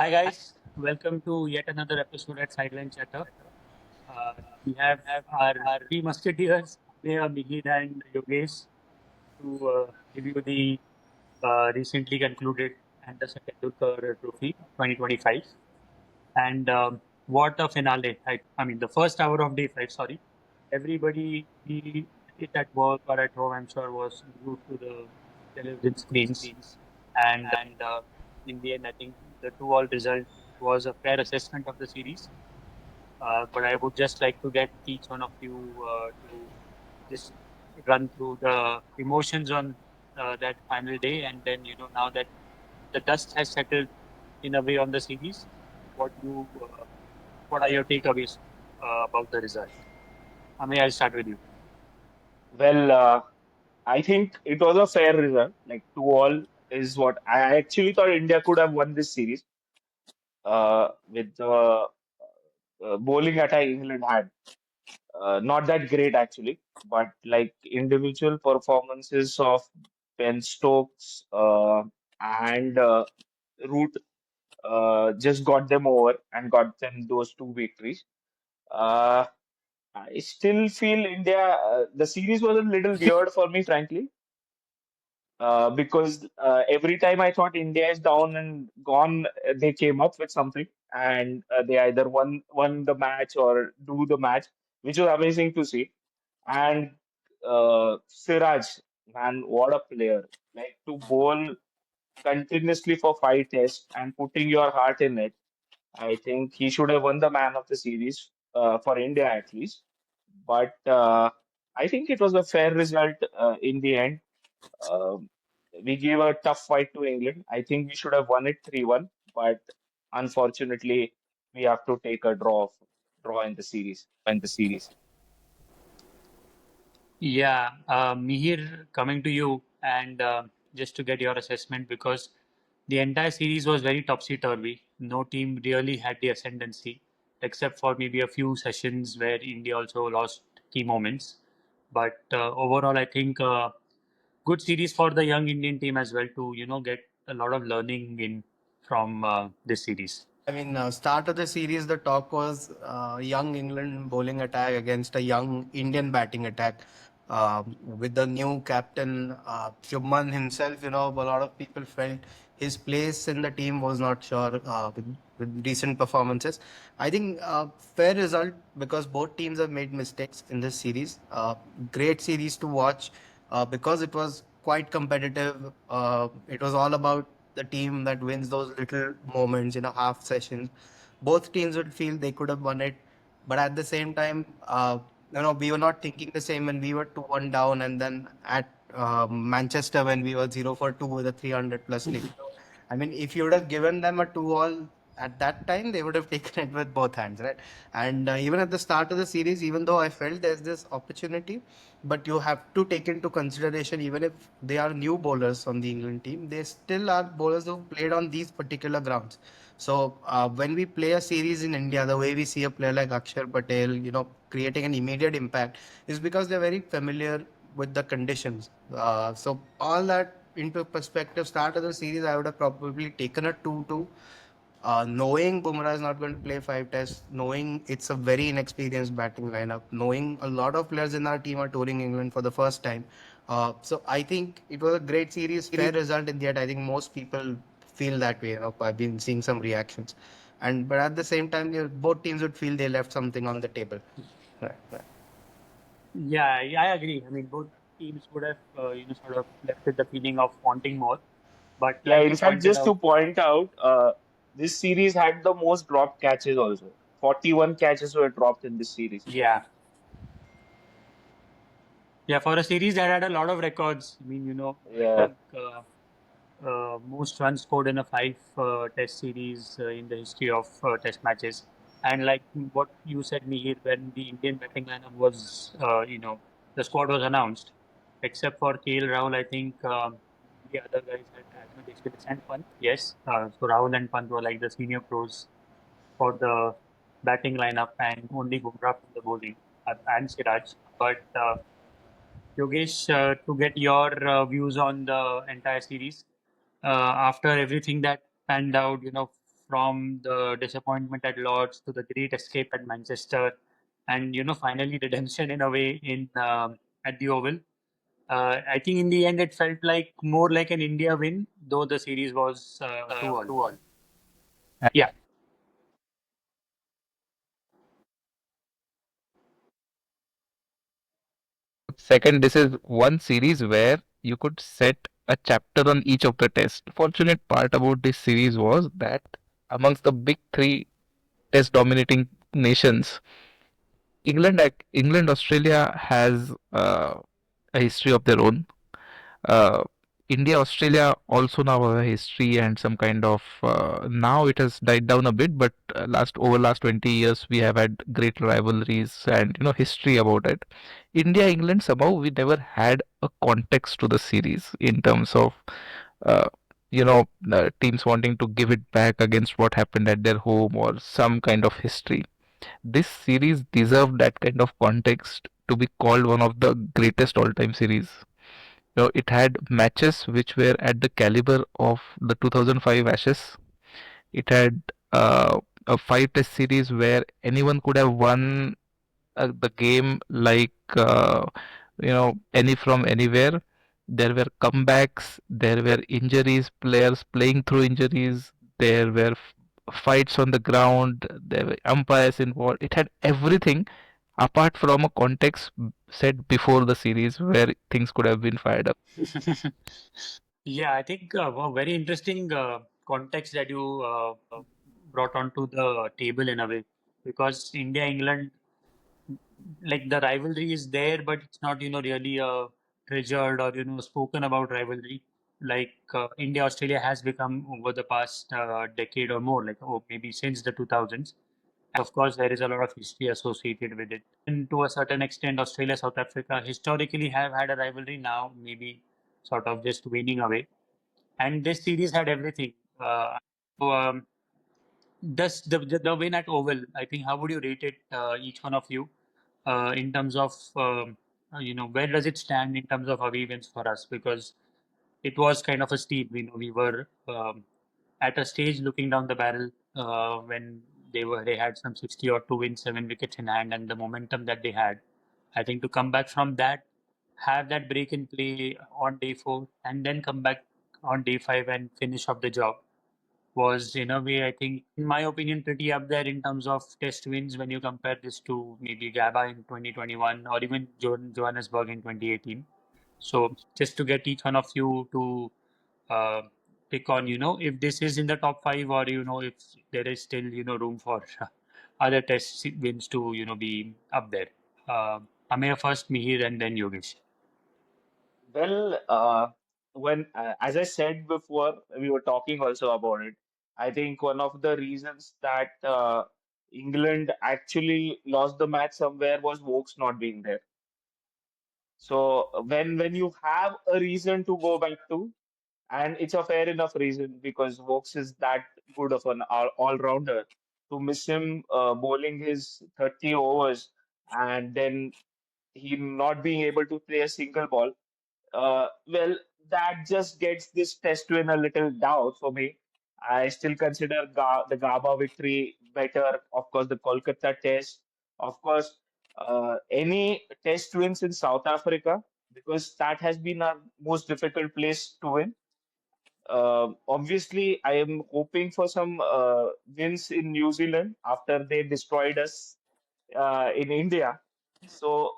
Hi guys, welcome to yet another episode at Sideline Chatter. Uh, we have our three musketeers, Ameya, Mihir and Yogesh, to give you the recently concluded Anderson Tendulkar Trophy 2025. And what a finale! I mean, the first hour of day five. Sorry, everybody, be it at work or at home, I'm sure, was glued to the television screens. And in the end, I think the 2-all result was a fair assessment of the series. But I would just like to get each one of you to just run through the emotions on that final day, and then now that the dust has settled in a way on the series, what you what are your takeaways about the result? Ame, I'll start with you. Well, I think it was a fair result. Like 2-all is what I actually thought India could have won this series with the bowling attack England had. Not that great actually, but like individual performances of Ben Stokes and Root just got them over and got them those two victories. Uh, I still feel India, the series was a little weird for me, frankly. Because every time I thought India is down and gone, they came up with something, and they either won the match or do the match, which was amazing to see. And Siraj, man, what a player! Like to bowl continuously for 5 tests and putting your heart in it. I think he should have won the man of the series for India at least. But I think it was a fair result in the end. Um, we gave a tough fight to England. I think we should have won it 3-1, but unfortunately, we have to take a draw in the series. Yeah, Mihir, coming to you and just to get your assessment because the entire series was very topsy-turvy. No team really had the ascendancy, except for maybe a few sessions where India also lost key moments. But overall, I think good series for the young Indian team as well to get a lot of learning in from this series. Start of the series, the talk was young England bowling attack against a young Indian batting attack. With the new captain, Shubman himself, a lot of people felt his place in the team was not sure with recent performances. I think fair result because both teams have made mistakes in this series. Great series to watch because it was quite competitive. It was all about the team that wins those little moments, half sessions. Both teams would feel they could have won it, but at the same time, we were not thinking the same when we were 2-1 down, and then at Manchester when we were 0 for 2 with a 300 plus lead. I mean, if you would have given them a 2-all at that time, they would have taken it with both hands, right? And even at the start of the series, even though I felt there's this opportunity, but you have to take into consideration, even if they are new bowlers on the England team, they still are bowlers who played on these particular grounds. So when we play a series in India, the way we see a player like Akshar Patel, creating an immediate impact is because they're very familiar with the conditions. So all that into perspective, start of the series, I would have probably taken a 2-2. Knowing Bumrah is not going to play 5 tests, knowing it's a very inexperienced batting lineup, knowing a lot of players in our team are touring England for the first time. So I think it was a great series, fair result, and yet I think most people feel that way. I've been seeing some reactions, and but at the same time, both teams would feel they left something on the table. Right, right. Yeah, I agree. I mean, both teams would have, sort of left with the feeling of wanting more. But Yeah, like in you fact, pointed just to out, point out, this series had the most dropped catches also. 41 catches were dropped in this series. yeah, yeah, for a series that had a lot of records. I mean, I Yeah. think most runs scored in a five test series in the history of test matches. And like what you said, Mihir, when the Indian batting lineup was, the squad was announced, except for KL Rahul, I think the other guys had as much experience. And Pant, yes. So Rahul and Pant were like the senior pros for the batting lineup, and only Bumrah from the bowling and Siraj. But Yogesh, to get your views on the entire series, after everything that panned out, from the disappointment at Lords to the great escape at Manchester, and finally redemption in a way in at the Oval. I think in the end it felt like more like an India win, though the series was 2-all. Yeah. Yeah, I think a very interesting context that you brought onto the table in a way, because India England, like the rivalry is there, but it's not really a treasured or spoken about rivalry. Like India Australia has become over the past decade or more, like maybe since the 2000s. Of course, there is a lot of history associated with it. And to a certain extent, Australia, South Africa historically have had a rivalry, now maybe sort of just waning away. And this series had everything. So, does the win at Oval, I think, how would you rate it, each one of you, in terms of, where does it stand in terms of away wins for us? Because it was kind of a steep. We were at a stage looking down the barrel when they had some 60 or to win 7 wickets in hand, and the momentum that they had. I think to come back from that, have that break in play on day four, and then come back on day five and finish off the job was, in a way, I think, in my opinion, pretty up there in terms of test wins when you compare this to maybe Gaba in 2021 or even Johannesburg in 2018. So just to get each one of you to uh, pick on, if this is in the top five, or if there is still room for other test wins to be up there. Ameya first, Mihir, and then Yogesh. Well, when as I said before, we were talking also about it. I think one of the reasons that England actually lost the match somewhere was Vokes not being there. So when you have a reason to go back to, and it's a fair enough reason because Vokes is that good of an all-rounder, to miss him bowling his 30 overs and then he not being able to play a single ball, well, that just gets this test win a little doubt for me. I still consider the Gaba victory better. Of course, the Kolkata test. Of course, any test wins in South Africa, because that has been our most difficult place to win. Obviously, I am hoping for some wins in New Zealand after they destroyed us in India. So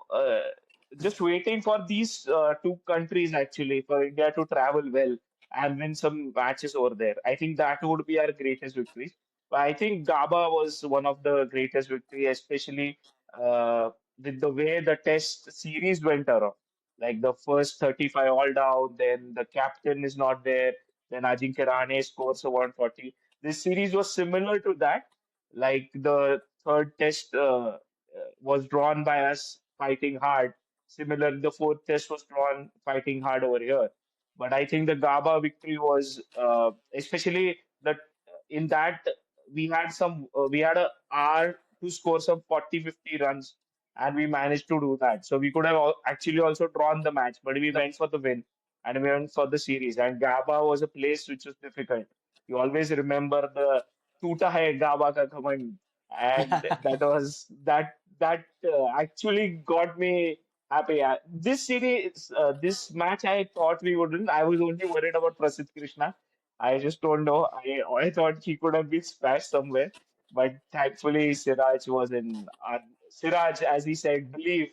just waiting for these two countries actually for India to travel well and win some matches over there. I think that would be our greatest victory. But I think Gaba was one of the greatest victory, especially with the way the test series went around. Like the first 35 all down, then the captain is not there, then Ajinkya Rahane scores a 140. This series was similar to that. Like the third test was drawn by us fighting hard. Similar, the fourth test was drawn fighting hard over here. But I think the Gaba victory was, especially that in that we had a hour to score some 40, 50 runs, and we managed to do that. So we could have actually also drawn the match, but we went for the win and we went for the series. And Gaba was a place which was difficult. You always remember the "Toota hai Gaba ka Ghamand," and that actually got me happy. This series, this match, I thought we wouldn't. I was only worried about Prasidh Krishna. I just don't know. I thought he could have been smashed somewhere, but thankfully Siraj was in. Siraj, as he said, believe,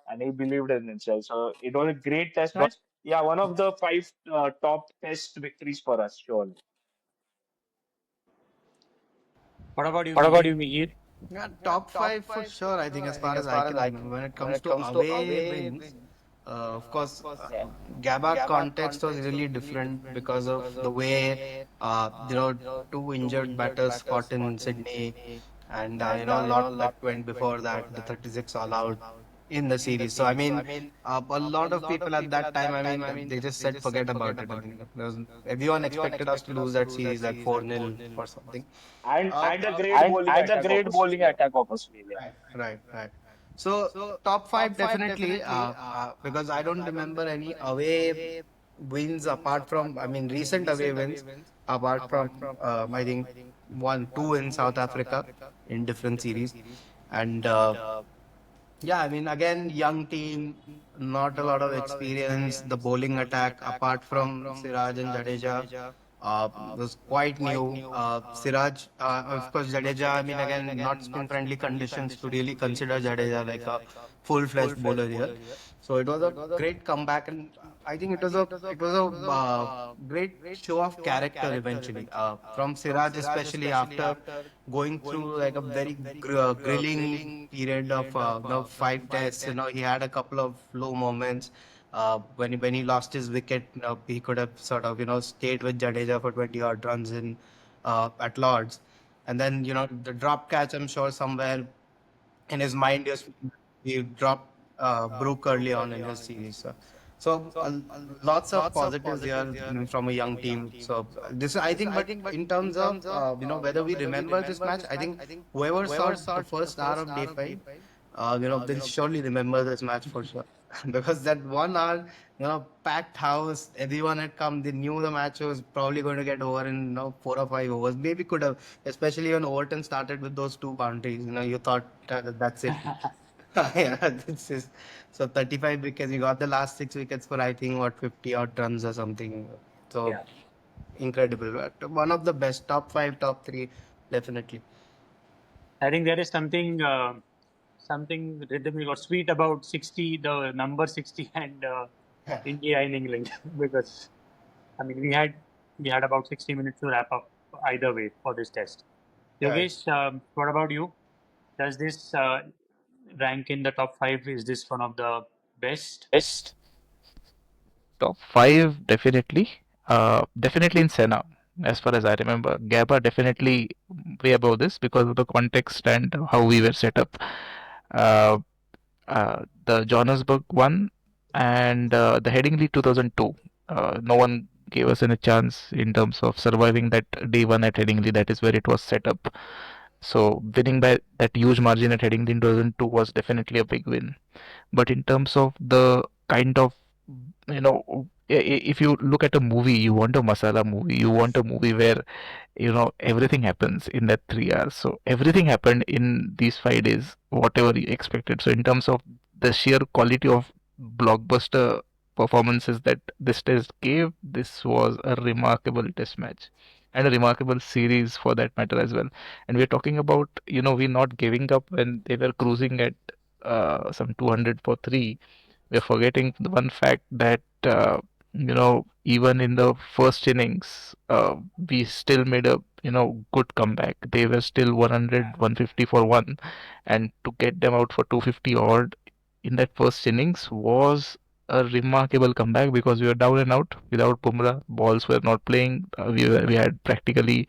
and he believed in himself. So it was a great test match. Yeah, one of the five top test victories for us, surely. What about you, What about you, Mihir? Mihir? Yeah, top five for sure. I think as far as I can remember, when it comes to away wins, of course, Yeah. Gabba context was really different because of the way, two injured batters fought in Sydney, and a lot that went before that, the 36 all out in the series. So I mean, a lot of people at that time, I mean, they just said forget about it. I mean, everyone expected us to lose that series like 4-0 or something. And a great bowling And attack of Australia. right. So top five definitely, because I don't remember any away wins apart from, I mean, recent away wins apart from, I think 1, 2 in South Africa in different series, and yeah, I mean, again, young team, not a lot of experience. The bowling attack, apart from Siraj and Jadeja, was quite new. Siraj, of course, Jadeja, I mean, again, not spin friendly conditions to really consider Jadeja like a full fledged bowler here. So it was a great comeback, and I think it was a great show of character eventually from Siraj, especially after going through like a very grilling period of 5 tests. He had a couple of low moments. When he lost his wicket, he could have sort of stayed with Jadeja for 20 odd runs in at Lords, and then the drop catch. I'm sure somewhere in his mind, he dropped Brook early on in his series. So lots of positives here from a young team. So this, I think, but in terms of whether we remember this match, I think whoever saw the first hour of day 5, they'll surely remember this match for sure. Because that 1 hour, packed house, everyone had come. They knew the match was probably going to get over in 4 or 5 overs. Maybe could have, especially when Overton started with those two boundaries. You thought that's it. Yeah, this is so 35 wickets. You got the last 6 wickets for I think what 50 odd runs or something. So Yeah, incredible. But one of the best, top five, top three, definitely. I think there is something rhythmic or sweet about 60, the number 60, and India in England because I mean we had about 60 minutes to wrap up either way for this test. Right. Yogesh, what about you? Does this rank in the top five? Is this one of the best? Best. Top five, definitely. Definitely in Senna, as far as I remember. Gabba definitely way above this because of the context and how we were set up. Uh, the Johannesburg one and the Headingley 2002. No one gave us any chance in terms of surviving that day one at Headingley. That is where it was set up. So winning by that huge margin at Headingley in 2002 was definitely a big win. But in terms of the kind of, if you look at a movie, you want a masala movie, you want a movie where everything happens in that 3 hours. So everything happened in these 5 days, whatever you expected. So in terms of the sheer quality of blockbuster performances that this test gave, this was a remarkable test match and a remarkable series for that matter as well. And we're talking about, we're not giving up when they were cruising at some 200 for three. We're forgetting the one fact that even in the first innings, we still made a good comeback. They were still 100, 150 for one, and to get them out for 250 odd in that first innings was a remarkable comeback because we were down and out without Bumrah. Balls were not playing. We had practically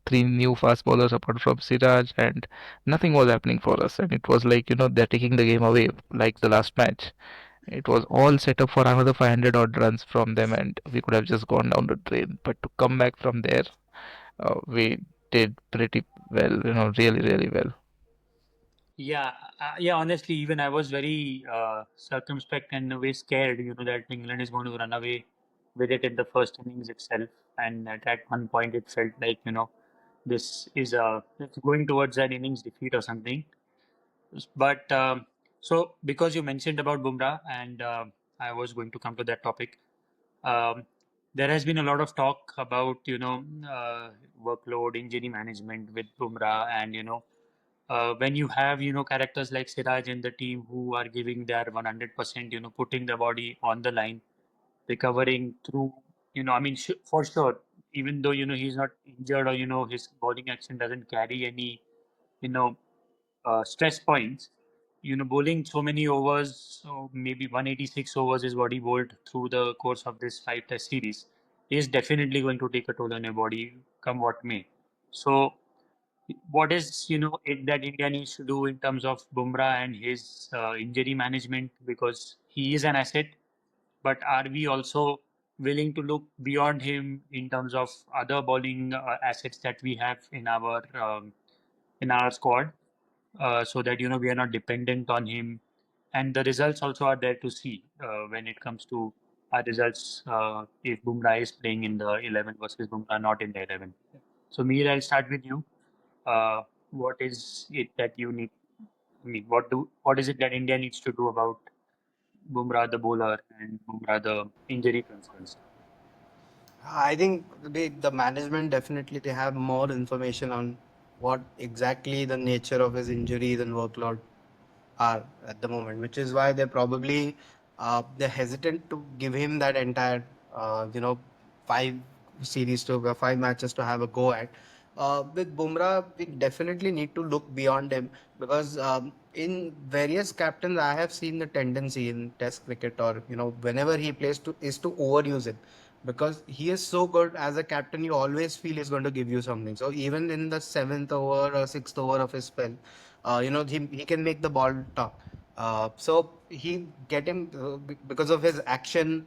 three new fast bowlers apart from Siraj, and nothing was happening for us. And it was like they're taking the game away, like the last match. It was all set up for another 500 odd runs from them, and we could have just gone down the drain. But to come back from there, we did pretty well, really, really well. Yeah. Honestly, even I was very circumspect and in a way scared. That England is going to run away with it in the first innings itself, and at one point it felt like this is it's going towards an innings defeat or something. But so because you mentioned about Bumrah, and I was going to come to that topic. Um, there has been a lot of talk about workload, injury management with Bumrah, and when you have characters like Siraj in the team who are giving their 100%, putting the body on the line, recovering through, I mean, for sure, even though he's not injured, or his bowling action doesn't carry any you know stress points. Bowling so many overs, so maybe 186 overs is what he bowled through the course of this five test series, is definitely going to take a toll on your body, come what may. So, what is it that India needs to do in terms of Bumrah and his injury management, because he is an asset, but are we also willing to look beyond him in terms of other bowling assets that we have in our squad, so that we are not dependent on him, and the results also are there to see when it comes to our results, if Bumrah is playing in the 11 versus Bumrah not in the 11. So Mir, I'll start with you. What is it that you need? I mean, what is it that India needs to do about Bumrah the bowler and Bumrah the injury concerns? I think the management definitely they have more information on what exactly the nature of his injuries and workload are at the moment, which is why they're hesitant to give him that entire five five matches to have a go at. With Bumrah, we definitely need to look beyond him because in various captains, I have seen the tendency in Test cricket or whenever he plays to overuse him because he is so good as a captain. You always feel he's going to give you something. So even in the seventh over or sixth over of his spell, he can make the ball talk. So he get him because of his action,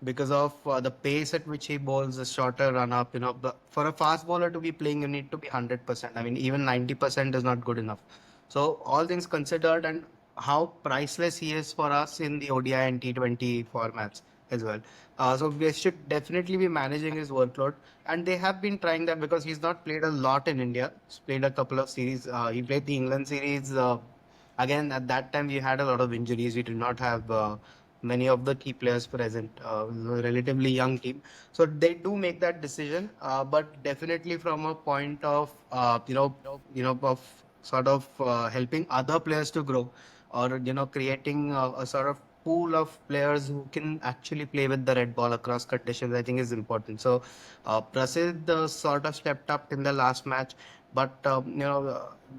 because of the pace at which he bowls, the shorter run up. But for a fast bowler to be playing, you need to be 100%. I mean, even 90% is not good enough. So all things considered, and how priceless he is for us in the ODI and T20 formats as well. So they should definitely be managing his workload, and they have been trying that because he's not played a lot in India. He's played a couple of series. He played the England series. Again, at that time, we had a lot of injuries. We did not have many of the key players present. It was a relatively young team, so they do make that decision. But definitely from a point of of sort of helping other players to grow, or creating a sort of pool of players who can actually play with the red ball across conditions, I think is important. So Prasid sort of stepped up in the last match, but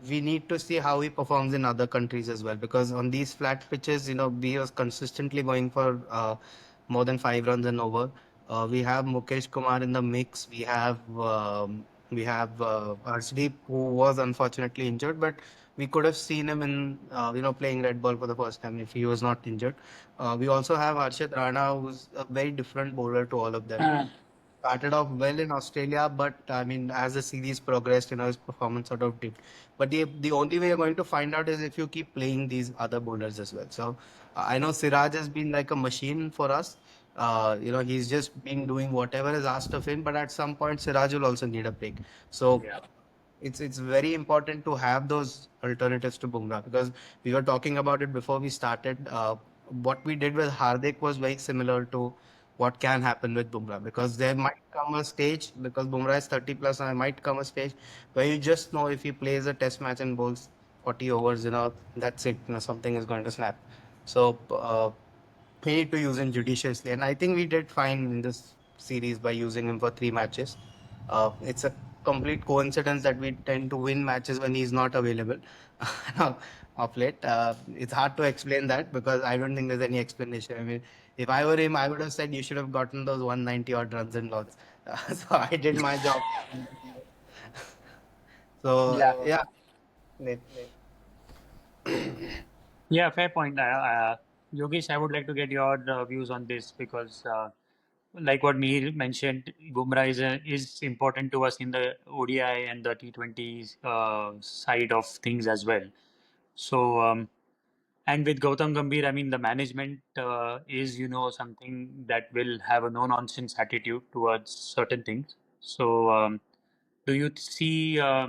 we need to see how he performs in other countries as well, because on these flat pitches, he was consistently going for more than 5 runs and over. We have Mukesh Kumar in the mix. We have Arshdeep, who was unfortunately injured, but we could have seen him in playing red ball for the first time if he was not injured. We also have Harshit Rana, who's a very different bowler to all of them. Started off well in Australia, but I mean, as the series progressed, his performance sort of dipped. But the only way you're going to find out is if you keep playing these other bowlers as well. So I know Siraj has been like a machine for us. He's just been doing whatever is asked of him, but at some point, Siraj will also need a break. So Yeah. it's very important to have those alternatives to Bumrah, because we were talking about it before we started. What we did with Hardik was very similar to what can happen with Bumrah, because there might come a stage, because Bumrah is 30 plus, and there might come a stage where you just know if he plays a test match and bowls 40 overs, that's it. Something is going to snap. So we need to use him judiciously, and I think we did fine in this series by using him for 3 matches. It's a complete coincidence that we tend to win matches when he's not available of late. It's hard to explain that because I don't think there's any explanation. I mean, if I were him, I would have said you should have gotten those 190 odd runs and lots. So I did my job. So Yeah. yeah, Yeah, fair point. Yogesh, I would like to get your views on this, because, like what Mihir mentioned, Bumrah is important to us in the ODI and the T20 side of things as well. So, and with Gautam Gambhir, I mean, the management is, something that will have a no-nonsense attitude towards certain things. So, Do you see a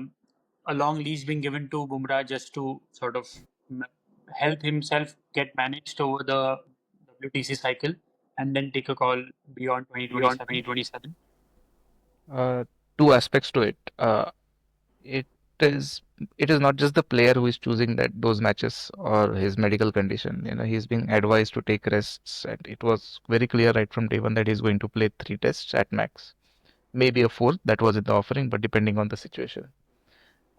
long leash being given to Bumrah just to sort of m- help himself get managed over the WTC cycle and then take a call beyond 2027? Uh, Two aspects to it. It is it is not just the player who is choosing that those matches or his medical condition. You know, he's being advised to take rests, and it was very clear right from day one that he's going to play three tests at max, maybe a fourth. That was in the offering, but depending on the situation.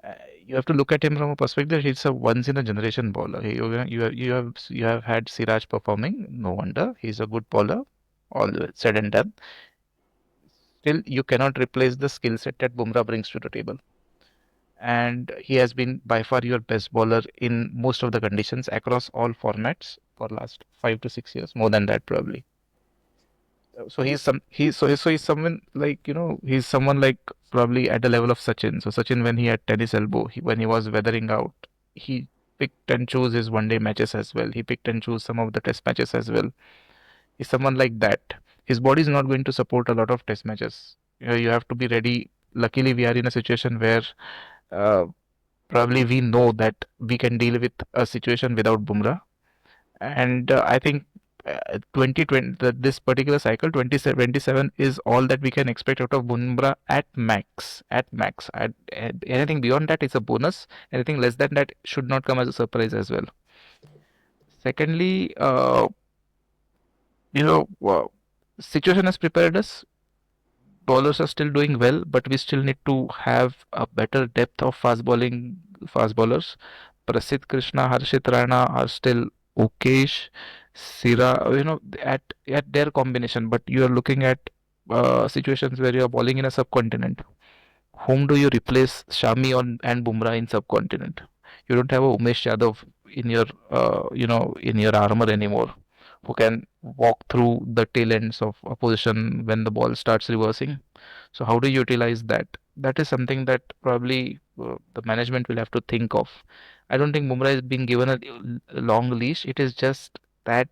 Uh, you have to look at him from a perspective. He's a once in a generation bowler. You have had Siraj performing. No wonder he's a good bowler. All said and done, still you cannot replace the skill set that Bumrah brings to the table. And he has been by far your best bowler in most of the conditions across all formats for last 5 to 6 years, more than that probably. So he's someone like he's someone like probably at the level of Sachin. So Sachin, when he had tennis elbow, when he was weathering out, he picked and chose his one day matches as well. He picked and chose some of the test matches as well. He's someone like that. His body is not going to support a lot of test matches. You have to be ready. Luckily, we are in a situation where uh, probably we know that we can deal with a situation without Bumrah. And I think 2020, this particular cycle, 2027 is all that we can expect out of Bumrah at max. At max. Anything beyond that is a bonus. Anything less than that should not come as a surprise as well. Secondly, situation has prepared us. Bowlers are still doing well, but we still need to have a better depth of fast bowlers. Prasidh Krishna, Harshit Rana are still okayish. Sira, at their combination, but you are looking at situations where you are bowling in a subcontinent. Whom do you replace Shami on and Bumrah in subcontinent? You don't have a Umesh Yadav in your in your armor anymore, who can walk through the tail ends of opposition when the ball starts reversing. So how do you utilize that? That is something that probably the management will have to think of. I don't think Bumrah is being given a long leash. It is just that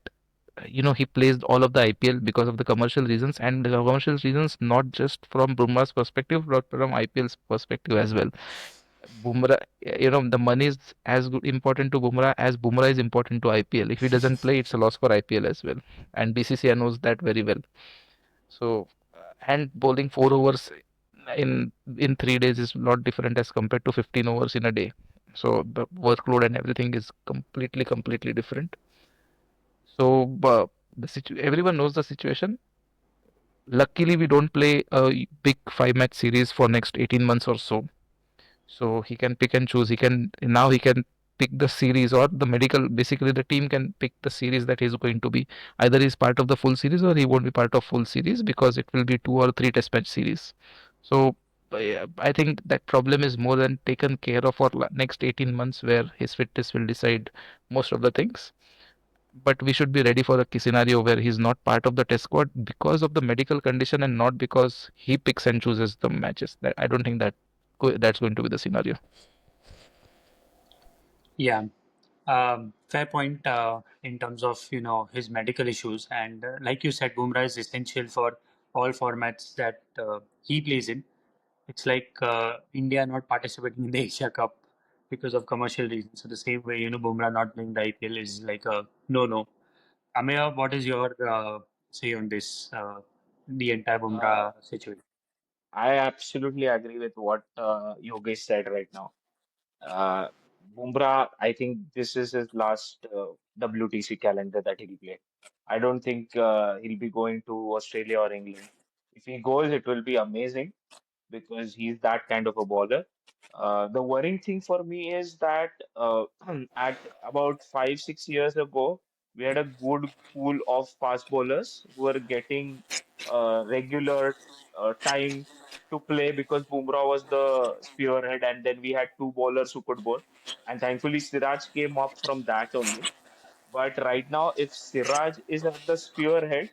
he plays all of the IPL because of the commercial reasons, and the commercial reasons not just from Bumrah's perspective but from IPL's perspective as well. Bumrah, the money is as important to Bumrah as Bumrah is important to IPL. If he doesn't play, it's a loss for IPL as well, and BCCI knows that very well. So, and bowling 4 overs in 3 days is a lot different as compared to 15 overs in a day. So the workload and everything is completely different. So everyone knows the situation. Luckily, we don't play a big five-match series for next 18 months or so. So he can pick and choose. He can pick the series or the medical. Basically, the team can pick the series that he's going to be. Either he's part of the full series or he won't be part of full series because it will be 2 or 3 test match series. So I think that problem is more than taken care of for next 18 months, where his fitness will decide most of the things. But we should be ready for a scenario where he's not part of the test squad because of the medical condition and not because he picks and chooses the matches. That I don't think that's going to be the scenario. Yeah, fair point in terms of his medical issues, and like you said, Bumrah is essential for all formats that he plays in. It's like India not participating in the Asia Cup because of commercial reasons. So the same way, Bumrah not playing the IPL is like a no-no. Ameya, what is your say on this, the entire Uh, Bumrah situation? I absolutely agree with what Yogesh said right now. Uh, Bumrah, I think this is his last WTC calendar that he'll play. I don't think he'll be going to Australia or England. If he goes, it will be amazing because he's that kind of a bowler. The worrying thing for me is that at about 5, 6 years ago, we had a good pool of fast bowlers who were getting regular time to play because Bumrah was the spearhead, and then we had two bowlers who could bowl. And thankfully, Siraj came up from that only. But right now, if Siraj is at the spearhead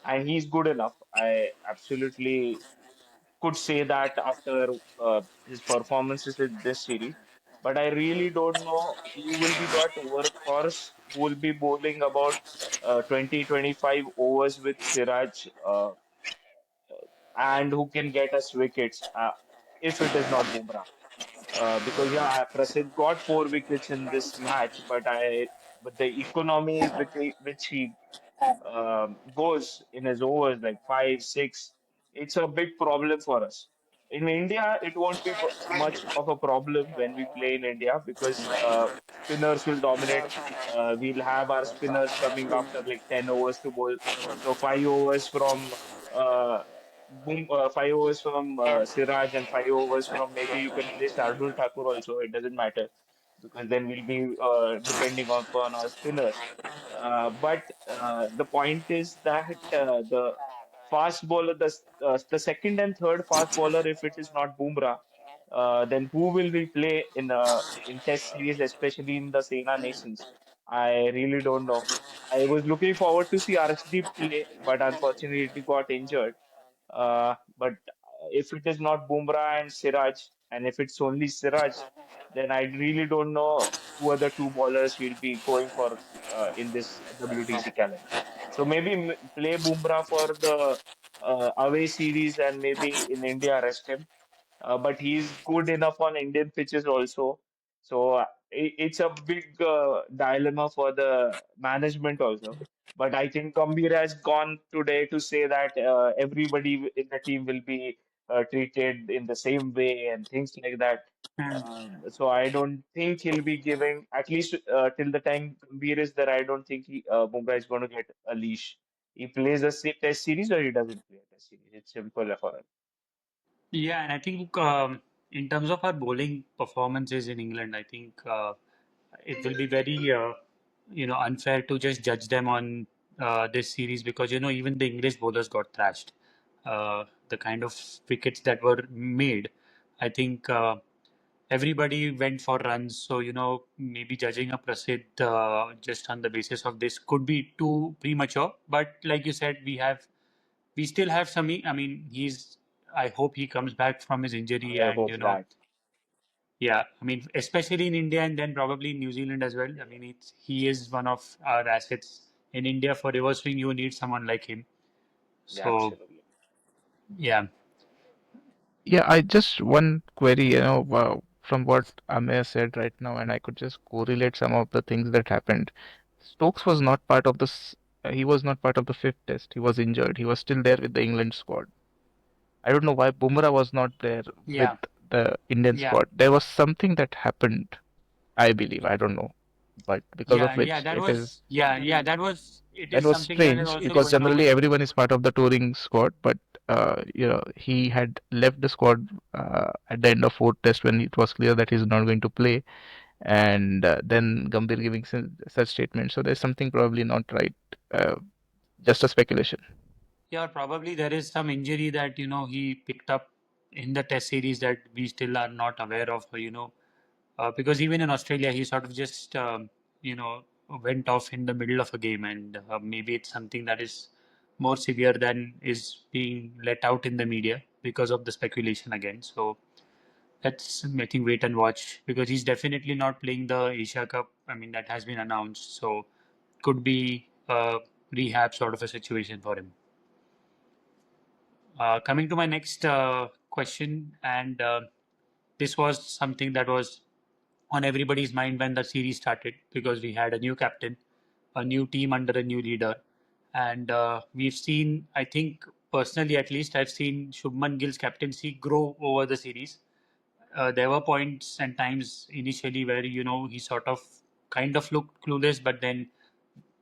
and he's good enough, I absolutely could say that after his performances in this series. But I really don't know who will be that workhorse who will be bowling about 20, 25 overs with Siraj and who can get us wickets. if it is not Bumrah. Because yeah, Prasid got 4 wickets in this match, but the economy which he goes in his overs like 5, 6, it's a big problem for us. In India, it won't be much of a problem when we play in India because spinners will dominate. We'll have our spinners coming after like 10 overs to bowl. So 5 overs from uh, 5 overs from Siraj and 5 overs from maybe you can play Shardul Thakur also. It doesn't matter because then we'll be depending upon our spinners. But the point is that the fast bowler, the second and third fast bowler, if it is not Bumrah, then who will we play in Test series, especially in the Sena Nations? I really don't know. I was looking forward to see Arshdeep play, but unfortunately he got injured. But if it is not Bumrah and Siraj, and if it's only Siraj, then I really don't know who are the two bowlers we'll be going for in this WTC calendar. So maybe play Bumrah for the away series and maybe in India rest him. But he's good enough on Indian pitches also. So it's a big dilemma for the management also. But I think Gambhir has gone today to say that everybody in the team will be treated in the same way and things like that. Hmm. So I don't think he'll be giving, at least till the time Gambhir is there, I don't think Bumrah is going to get a leash. He plays a test series or he doesn't play a test series. It's simple for him. Yeah, and I think in terms of our bowling performances in England, I think it will be very unfair to just judge them on this series because even the English bowlers got thrashed. The kind of wickets that were made, I think everybody went for runs. So maybe judging a Prasid just on the basis of this could be too premature. But like you said, we still have some. I mean, he's. I hope he comes back from his injury, I and hope that. yeah. I mean, especially in India and then probably in New Zealand as well. I mean, he is one of our assets in India. For reverse swing, you need someone like him. Yeah, So absolutely. yeah, Yeah, I just one query, from what Ameya said right now, and I could just correlate some of the things that happened. Stokes was not part of this. He was not part of the fifth test. He was injured. He was still there with the England squad. I don't know why Bumrah was not there with yeah, the Indian yeah, squad. There was something that happened, I believe. I don't know, but because of yeah. which That it was is yeah. That was it that is was something that is strange also because going generally to. everyone is part of the touring squad, but he had left the squad at the end of fourth test when it was clear that he's not going to play, and then Gambhir giving such statements. So there's something probably not right. Uh, just a speculation. Yeah, probably there is some injury that he picked up in the Test series that we still are not aware of. Because even in Australia, he sort of just you know went off in the middle of a game, and maybe it's something that is more severe than is being let out in the media because of the speculation again. So let's I think wait and watch because he's definitely not playing the Asia Cup. I mean that has been announced, so could be a rehab sort of a situation for him. Coming to my next question, and this was something that was on everybody's mind when the series started because we had a new captain, a new team under a new leader, and we've seen, I think personally at least, I've seen Shubman Gill's captaincy grow over the series. There were points and times initially where he sort of kind of looked clueless, but then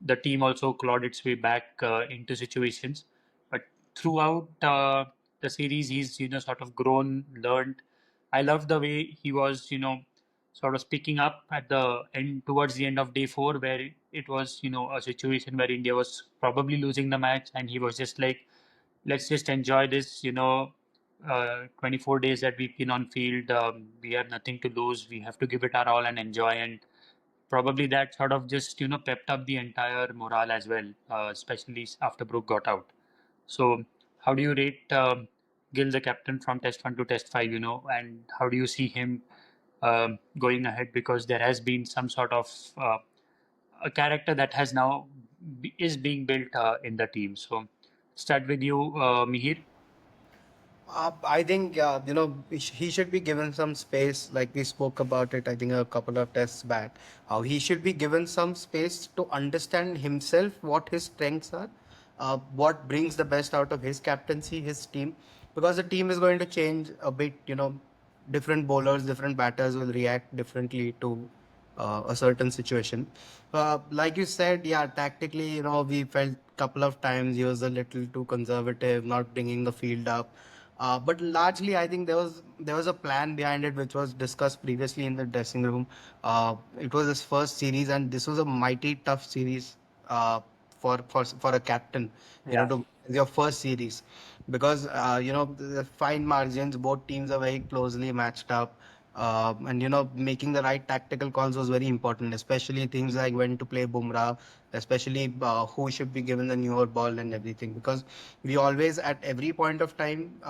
the team also clawed its way back into situations. But throughout the series, he's sort of grown, learned. I love the way he was sort of picking up at the end towards the end of day four, where it was a situation where India was probably losing the match, and he was just like, let's just enjoy this 24 days that we've been on field. We have nothing to lose. We have to give it our all and enjoy. And probably that sort of just pepped up the entire morale as well, especially after Brook got out. So how do you rate Gill, the captain, from Test 1 to Test 5? And how do you see him going ahead? Because there has been some sort of a character that has now is being built in the team. So start with you, Mihir. I think he should be given some space, like we spoke about it. I think a couple of tests back. How he should be given some space to understand himself, what his strengths are, what brings the best out of his captaincy, his team, because the team is going to change a bit. Different bowlers, different batters will react differently to a certain situation. Like you said, yeah, tactically, we felt couple of times he was a little too conservative, not bringing the field up. But largely, I think there was a plan behind it, which was discussed previously in the dressing room. It was his first series, and this was a mighty tough series for a captain. Yeah. To your first series, because the fine margins, both teams are very closely matched up. And making the right tactical calls was very important, especially things like when to play Bumrah, especially who should be given the newer ball and everything. Because we always, at every point of time,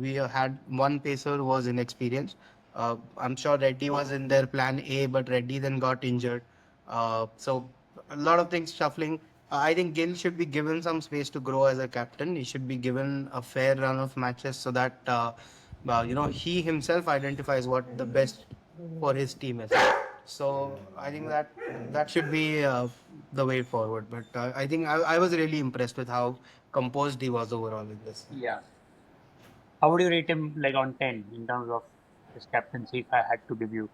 we had one pacer who was inexperienced. I'm sure Reddy was in their plan A, but Reddy then got injured. So a lot of things shuffling. I think Gill should be given some space to grow as a captain. He should be given a fair run of matches so that he himself identifies what the best for his team is. So I think that should be the way forward. But I think I was really impressed with how composed he was overall in this. Yeah. How would you rate him like on 10 in terms of his captaincy if I had to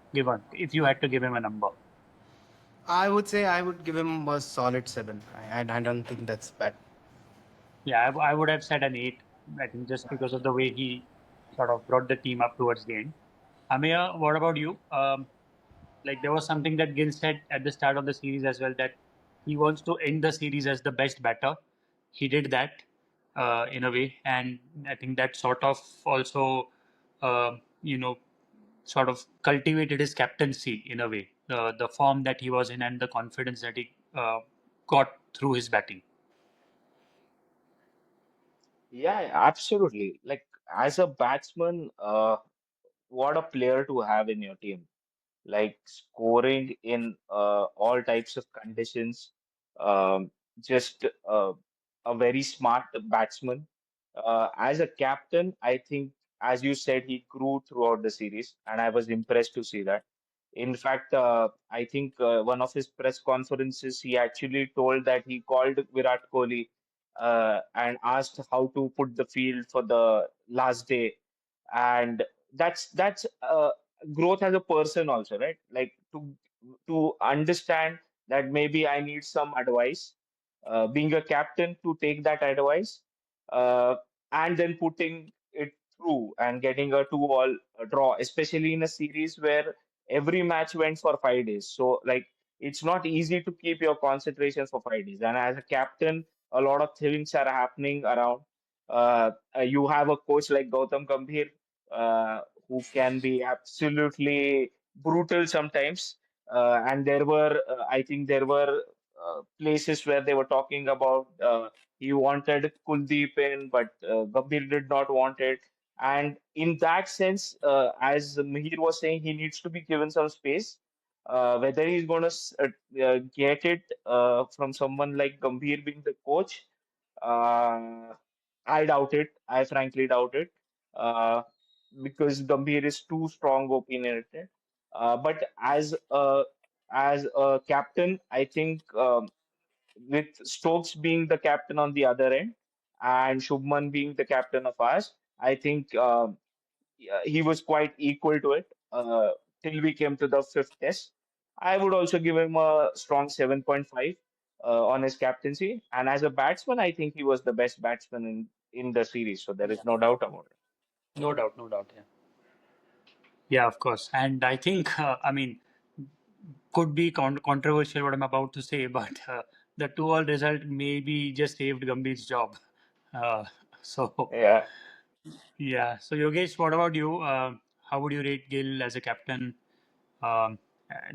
if you had to give him a number? I would say I would give him a solid 7. I don't think that's bad. Yeah, I would have said an 8. I think just because of the way he sort of brought the team up towards the end. Ameya, what about you? Like there was something that Gill said at the start of the series as well, that he wants to end the series as the best batter. He did that in a way, and I think that sort of also, uh, you know, sort of cultivated his captaincy in a way. The form that he was in and the confidence that he got through his batting. Yeah, absolutely. Like as a batsman, what a player to have in your team. Like scoring in all types of conditions. Um, just a very smart batsman. As a captain, I think, as you said, he grew throughout the series, and I was impressed to see that. In fact, I think one of his press conferences, he actually told that he called Virat Kohli and asked how to put the field for the last day, and that's growth as a person also, right? Like to understand that maybe I need some advice, being a captain to take that advice, uh, and then putting it through and getting a 2-all draw, especially in a series where every match went for 5 days. So like it's not easy to keep your concentration for 5 days. And as a captain, a lot of things are happening around. You have a coach like Gautam Gambhir, who can be absolutely brutal sometimes. And I think there were places where they were talking about he wanted Kuldeep in, but Gambhir did not want it. And in that sense, as Mihir was saying, he needs to be given some space. Whether he's going to get it from someone like Gambhir being the coach, uh, I doubt it. I frankly doubt it. Uh, because Gambhir is too strong opinionated. But as a captain, I think with Stokes being the captain on the other end and Shubman being the captain of ours, I think yeah, he was quite equal to it till we came to the fifth test. I would also give him a strong 7.5 on his captaincy. And as a batsman, I think he was the best batsman in the series. So there is no doubt about it. No doubt, no doubt. Yeah, yeah, of course. And I think, I mean, could be controversial what I'm about to say, but the 2-all result maybe just saved Gambhir's job. Uh, so Yeah. yeah. So Yogesh, what about you? How would you rate Gill as a captain?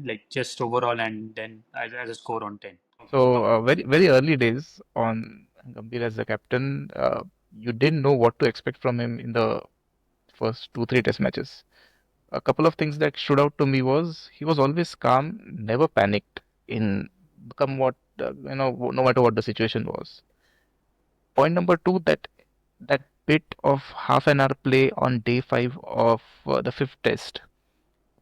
Like just overall, and then as a score on 10. So very very early days on Gambhir as the captain, you didn't know what to expect from him in the first 2 3 test matches. A couple of things that stood out to me was he was always calm, never panicked in come what no matter what the situation was. Point number two, that bit of half an hour play on day 5 of the fifth test,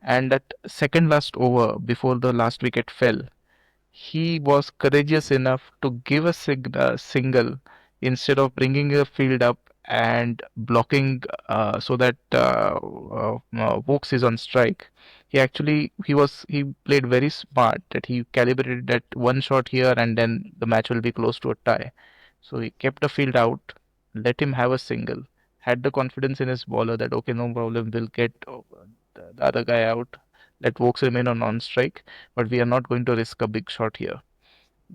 and at second last over before the last wicket fell, he was courageous enough to give a single instead of bringing the field up and blocking so that Vokes is on strike. He played very smart that he calibrated that one shot here and then the match will be close to a tie. So he kept the field out, let him have a single, had the confidence in his bowler that okay, no problem, we'll get the other guy out, let Vokes remain on non-strike, but we are not going to risk a big shot here.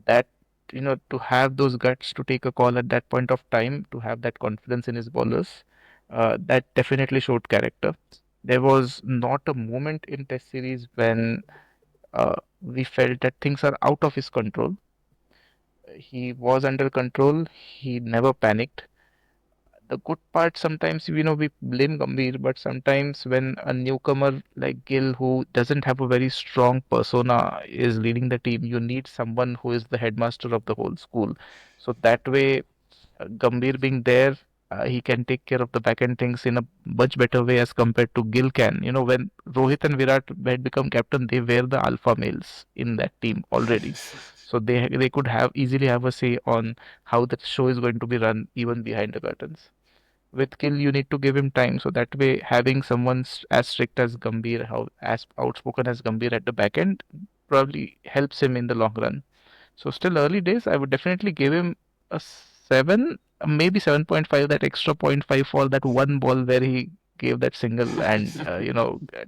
That, to have those guts to take a call at that point of time, to have that confidence in his bowlers, that definitely showed character. There was not a moment in Test series when we felt that things are out of his control. He was under control. He never panicked. The good part sometimes, we blame Gambhir, but sometimes when a newcomer like Gill, who doesn't have a very strong persona, is leading the team, you need someone who is the headmaster of the whole school. So that way, Gambhir being there, he can take care of the back end things in a much better way as compared to Gill can. When Rohit and Virat had become captain, they were the alpha males in that team already. So they could have easily have a say on how the show is going to be run even behind the curtains. With Gill, you need to give him time. So that way, having someone as strict as Gambhir, as outspoken as Gambhir at the back end, probably helps him in the long run. So still early days, I would definitely give him a 7, maybe 7.5, that extra point 5 for that one ball where he gave that single and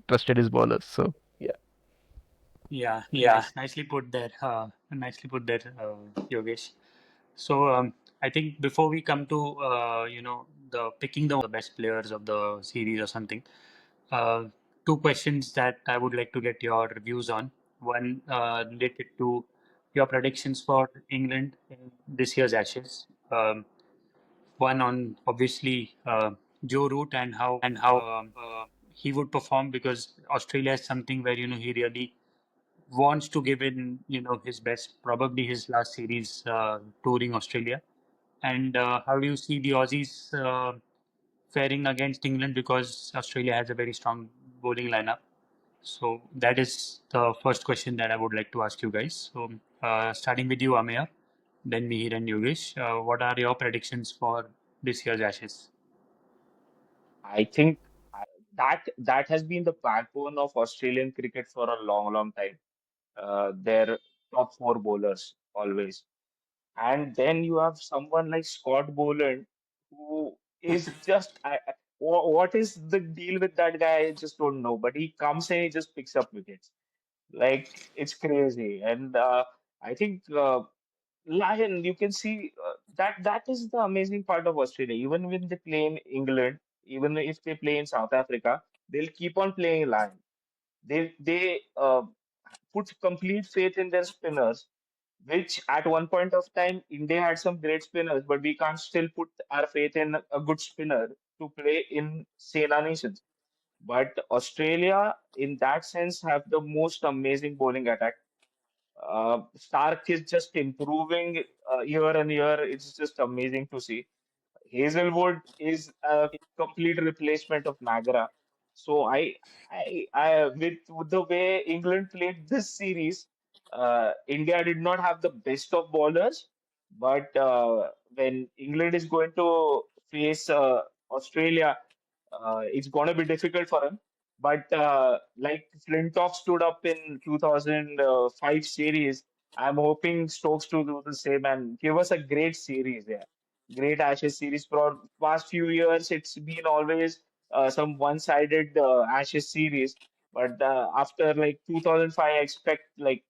trusted his bowlers. So yeah. Yeah, Yeah. nicely put there. Nicely put there, Yogesh. So I think before we come to the picking the best players of the series or something, uh, two questions that I would like to get your views on. One related to your predictions for England in this year's Ashes. One on obviously Joe Root and how he would perform, because Australia is something where he really wants to give in his best, probably his last series touring Australia. And how do you see the Aussies faring against England, because Australia has a very strong bowling lineup? So that is the first question that I would like to ask you guys. So starting with you, Ameya, then Mihir and Yogesh, what are your predictions for this year's Ashes? I think that has been the backbone of Australian cricket for a long, long time. Their top four bowlers always. And then you have someone like Scott Boland, who is just what is the deal with that guy? I just don't know. But he comes and he just picks up wickets. Like it's crazy. And I think Lion, you can see that is the amazing part of Australia. Even when they play in England, even if they play in South Africa, they'll keep on playing Lion. They put complete faith in their spinners, which at one point of time India had some great spinners, but we can't still put our faith in a good spinner to play in Sena Nations. But Australia, in that sense, have the most amazing bowling attack. Stark is just improving year and year. It's just amazing to see. Hazelwood is a complete replacement of Magra. So with the way England played this series, India did not have the best of bowlers, but when England is going to face Australia, it's going to be difficult for him. But like Flintoff stood up in 2005 series, I'm hoping Stokes to do the same and give us a great series there. Great Ashes series. For past few years, it's been always some one-sided Ashes series. But after like 2005, I expect like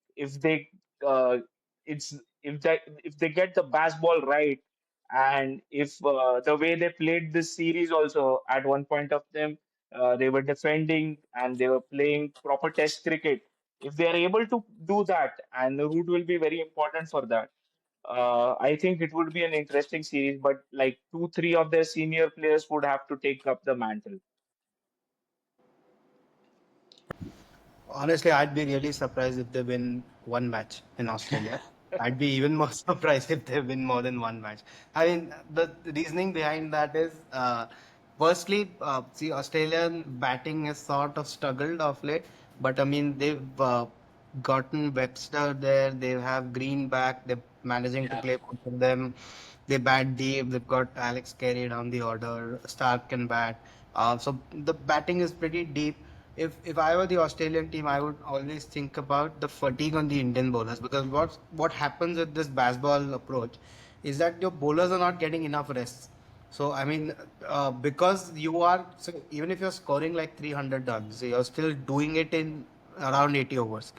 uh, it's if they get the baseball right, and if the way they played this series also at one point of them, they were defending and they were playing proper test cricket. If they are able to do that, and the route will be very important for that, I think it would be an interesting series. But like two, three of their senior players would have to take up the mantle. Honestly, I'd be really surprised if they win one match in Australia. I'd be even more surprised if they win more than one match. I mean, the reasoning behind that is, firstly, see, Australian batting has sort of struggled of late, but I mean, they've gotten Webster there, they have Green back, they're managing to Yeah. play both of them. They bat deep, they've got Alex Carey down the order, Stark can bat. So the batting is pretty deep. If I were the Australian team, I would always think about the fatigue on the Indian bowlers, because what happens with this baseball approach is that your bowlers are not getting enough rest. So I mean, because you are, so even if you're scoring like 300 runs, you're still doing it in around 80 overs,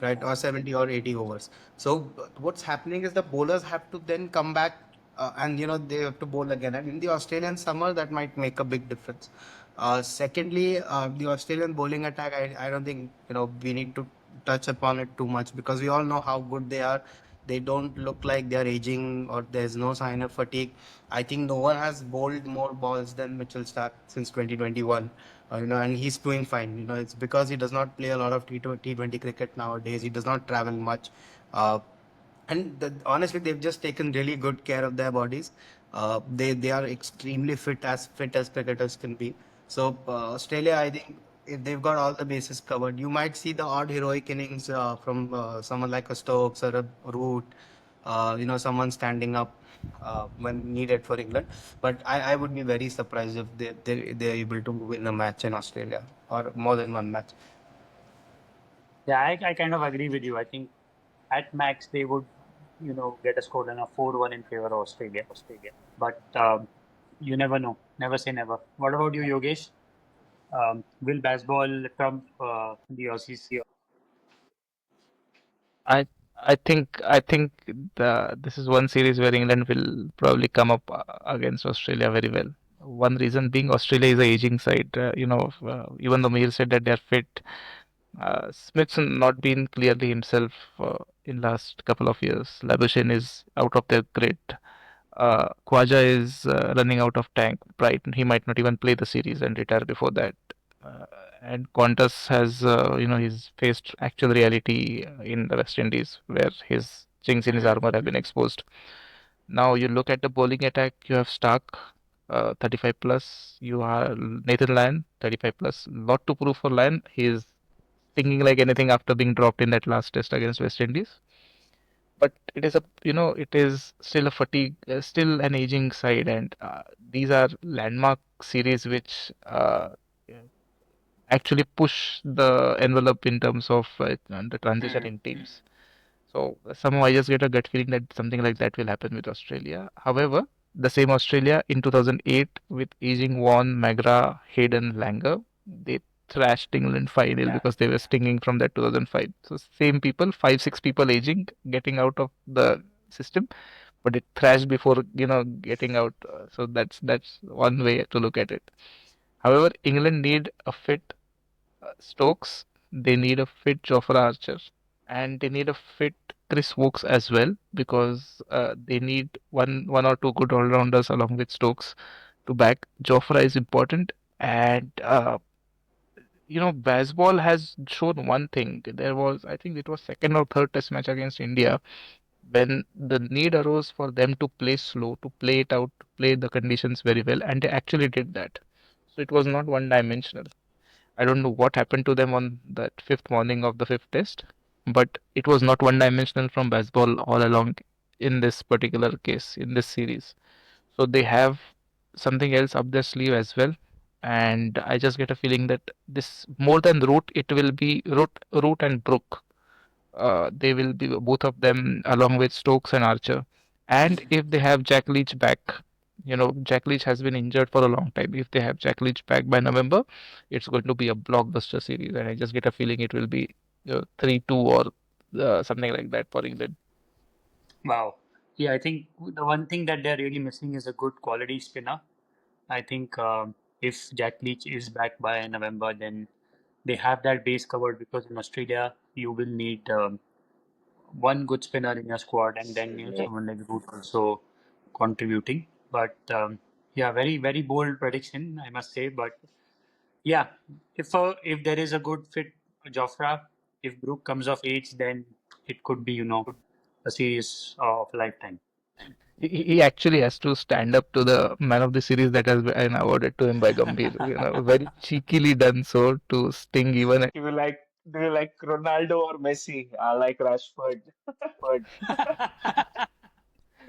right, or 70 or 80 overs. So what's happening is the bowlers have to then come back, and they have to bowl again. And in the Australian summer, that might make a big difference. Secondly, the Australian bowling attack, I don't think we need to touch upon it too much, because we all know how good they are. They don't look like they're aging, or there's no sign of fatigue. I think no one has bowled more balls than Mitchell Stark since 2021. And he's doing fine. It's because he does not play a lot of T20 cricket nowadays. He does not travel much. And honestly, they've just taken really good care of their bodies. They are extremely fit as cricketers can be. So Australia, I think, if they've got all the bases covered, you might see the odd heroic innings from someone like a Stokes or a Root, someone standing up when needed for England. But I would be very surprised if they're able to win a match in Australia, or more than one match. Yeah, I kind of agree with you. I think at max they would, get a score in a 4-1 in favor of Australia. But you never know. Never say never. What about you, Yogesh? Will baseball trump the Aussies? I I think this is one series where England will probably come up against Australia very well. One reason being Australia is a aging side. Even though Mihir said that they are fit, Smith's not been clearly himself in last couple of years. Labuschagne is out of their grid. Khwaja is running out of tank. Brighton, he might not even play the series and retire before that. Uh, and Qantas has, he's faced actual reality in the West Indies, where his chinks in his armor have been exposed. Now you look at the bowling attack. You have Stark, 35 plus. You are Nathan Lyon, 35 plus. Lot to prove for Lyon. He is singing like anything after being dropped in that last test against West Indies. But it is still a fatigue, still an aging side, and these are landmark series which actually push the envelope in terms of the transition in teams. So somehow I just get a gut feeling that something like that will happen with Australia. However, the same Australia in 2008 with aging Vaughan, Magra, Hayden, Langer, they thrashed England 5-0 because they were stinging from that 2005. So same people, five, six people aging, getting out of the system, but it thrashed before getting out. So that's one way to look at it. However, England need a fit Stokes, they need a fit Jofra Archer, and they need a fit Chris Wokes as well, because they need one or two good all rounders along with Stokes to back. Jofra is important, and baseball has shown one thing. There was, I think, it was second or third Test match against India when the need arose for them to play slow, to play it out, to play the conditions very well, and they actually did that. So it was not one-dimensional. I don't know what happened to them on that fifth morning of the fifth test, but it was not one dimensional from baseball all along in this particular case, in this series. So they have something else up their sleeve as well. And I just get a feeling that this, more than Root, it will be Root and Brook. They will be both of them along with Stokes and Archer. And if they have Jack Leach back, Jack Leach has been injured for a long time. If they have Jack Leach back by November, it's going to be a blockbuster series. And I just get a feeling it will be 3-2 or something like that for England. Wow. Yeah, I think the one thing that they're really missing is a good quality spinner. I think if Jack Leach is back by November, then they have that base covered, because in Australia you will need one good spinner in your squad, and then someone like Root also contributing. But yeah, very very bold prediction, I must say. But yeah, if there is a good fit Jofra, if Brook comes of age, then it could be a series of a lifetime. He actually has to stand up to the man of the series that has been awarded to him by Gambhir. Very cheekily done so to sting even. Do you like Ronaldo or Messi? I like Rashford.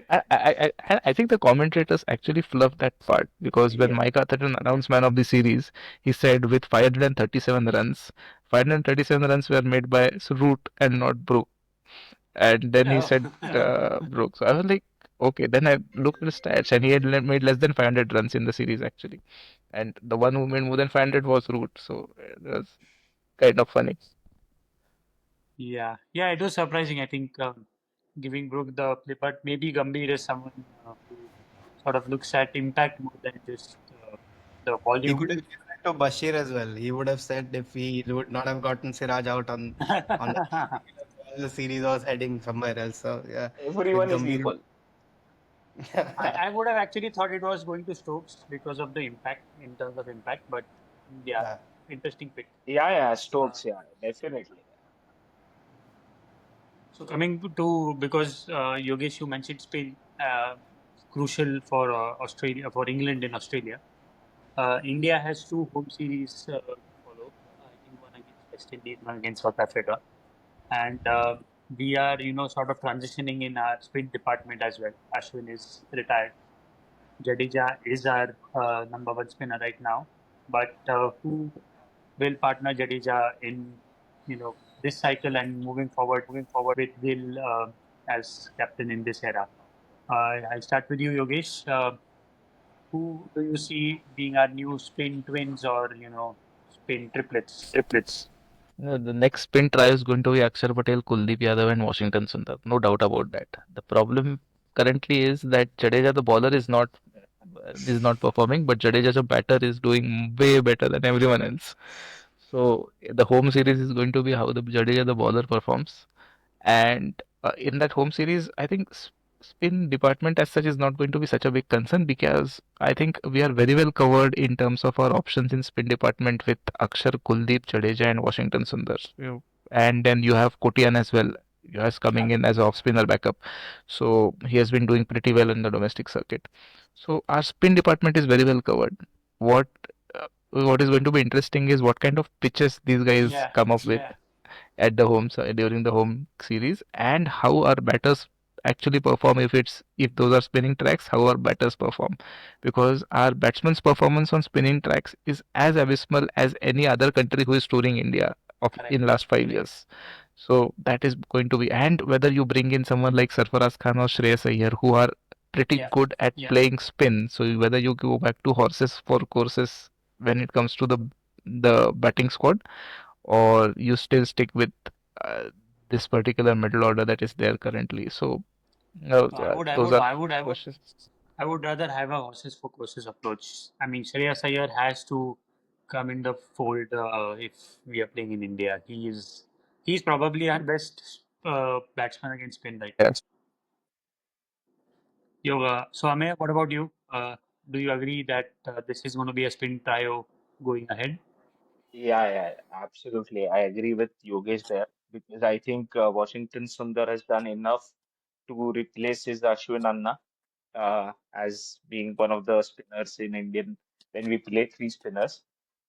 I think the commentators actually fluffed that part because when Yeah. Mike Atherton announced Man of the Series, he said with 537 runs, 537 runs were made by Root and not Brook. And then he Oh. said Brook. So I was like, okay. Then I looked at the stats and he had made less than 500 runs in the series actually. And the one who made more than 500 was Root. So it was kind of funny. Yeah, yeah, it was surprising. I think giving Brook the play, but maybe Gambhir is someone who sort of looks at impact more than just the He volume. could have given it to Bashir as well. He would have said if he would not have gotten Siraj out on that particular ball, the series was heading somewhere else. So yeah, with Everyone is Gambhir. equal. I would have actually thought it was going to Stokes because of the impact in terms of impact, but yeah, Yeah. interesting pick. Yeah, Uh, Stokes, yeah, definitely. so coming to because Yogesh, you mentioned Spain, crucial for Australia, for England in Australia. India has two home series to follow. I think one against West Indies, one against South Africa, and we are sort of transitioning in our spin department as well. Ashwin is retired. Jadeja is our number one spinner right now, but who will partner Jadeja in this cycle and moving forward with Will as captain in this era? I'll start with you, Yogesh. Who do you see being our new spin twins or spin triplets? The next spin try is going to be Akshar Patel, Kuldeep Yadav, and Washington Sundar. No doubt about that. The problem currently is that Jadeja, the bowler, is not performing, but Jadeja, the batter, is doing way better than everyone else. So the home series is going to be how the Jadeja, the bowler, performs. And in that home series, I think spin department as such is not going to be such a big concern because I think we are very well covered in terms of our options in spin department with Akshar, Kuldeep, Jadeja, and Washington Sundar. And then you have Kotian as well. He is Yeah, coming in as off spinner backup, so he has been doing pretty well in the domestic circuit. So our spin department is very well covered. What what is going to be interesting is what kind of pitches these guys yeah, come up with at the during the home series, and how our batters actually perform. If those are spinning tracks, how our batters perform, because our batsmen's performance on spinning tracks is as abysmal as any other country who is touring India of correct. in last 5 years. So that is going to be, and whether you bring in someone like Sarfaraz Khan or Shreyas Iyer who are pretty Yeah, good at playing spin, so whether you go back to horses for courses when it comes to the batting squad, or you still stick with uh, this particular middle order that is there currently. So no, I would, I those would, are I would, I would, questions. I would rather have a horses for courses approach. I mean, Shreyas Iyer has to come in the fold if we are playing in India. He's probably our best batsman against spin right now. Yes. Yoga. So Ameya, what about you? Do you agree that this is going to be a spin trio going ahead? Yeah, absolutely. I agree with Yogesh there because I think Washington Sundar has done enough to replace his Ashwin Anna as being one of the spinners in Indian when we play three spinners.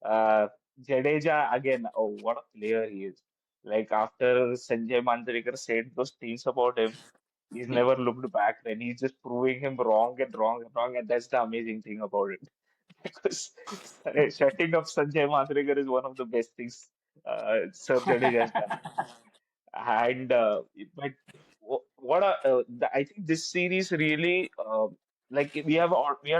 Uh, Jadeja again, oh what a player he is! Like after Sanjay Manjrekar said those things about him, he's never looked back. Then he's just proving him wrong and wrong and wrong, and that's the amazing thing about it. Because shutting up Sanjay Manjrekar is one of the best things Sir Jadeja has done. And but what I think this series really like we had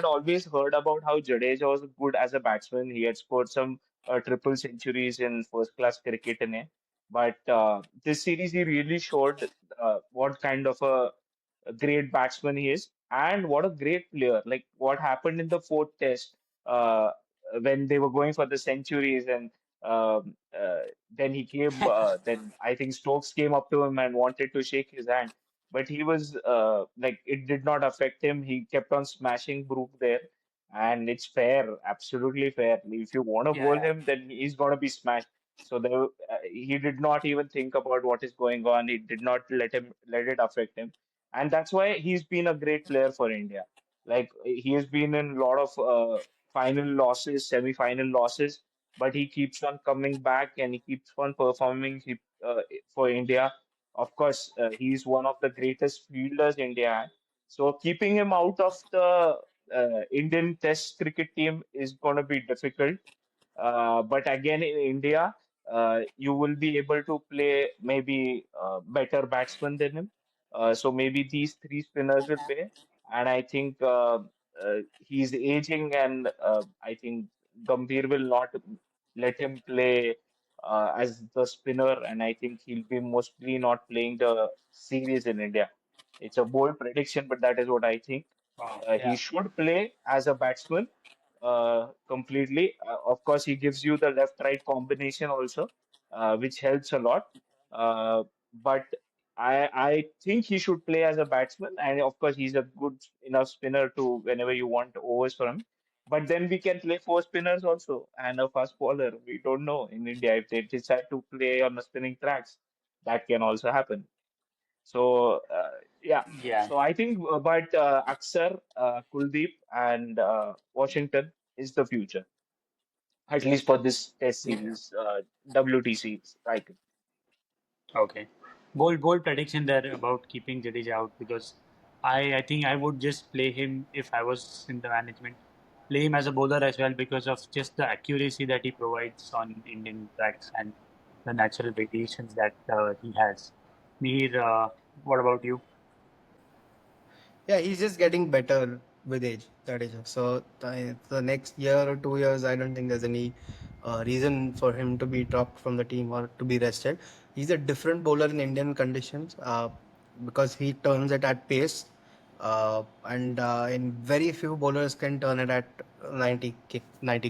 always heard about how Jadeja was good as a batsman. He had scored some triple centuries in first class cricket in it. But this series he really showed what kind of a great batsman he is, and what a great player. Like what happened in the fourth test uh, when they were going for the centuries, and then he came. Then I think Stokes came up to him and wanted to shake his hand, but he was like it did not affect him. He kept on smashing Brook there, and it's fair, absolutely fair. If you want to bowl Yeah, him, then he's gonna be smashed. So he did not even think about what is going on. He did not let it affect him, and that's why he's been a great player for India. Like he has been in a lot of final losses, semi-final losses, but he keeps on coming back and he keeps on performing for India. Of course, he's one of the greatest fielders India had. So keeping him out of the Indian Test cricket team is going to be difficult. But again, in India, you will be able to play maybe better batsmen than him. So maybe these three spinners will play. And I think he's aging, and I think Gambhir will not let him play as the spinner. And I think he'll be mostly not playing the series in India. It's a bold prediction, but that is what I think. Wow. He Yeah. should play as a batsman completely. Of course, he gives you the left-right combination also, which helps a lot. But I think he should play as a batsman, and of course, he's a good enough spinner to whenever you want overs from him. But then we can play four spinners also and a fast bowler. We don't know in India if they decide to play on the spinning tracks, that can also happen. So yeah, Yeah. so I think, but Aksar, Kuldeep, and Washington is the future, at least for this Test Yeah. series, WTC cycle. Okay. Bold prediction there about keeping Jadeja out because I think I would just play him if I was in the management. Play him as a bowler as well because of just the accuracy that he provides on Indian tracks and the natural variations that he has. Mihir, what about you? Yeah, he's just getting better with age. That is so. The next year or 2 years, I don't think there's any reason for him to be dropped from the team or to be rested. He's a different bowler in Indian conditions because he turns it at pace, and in very few bowlers can turn it at 90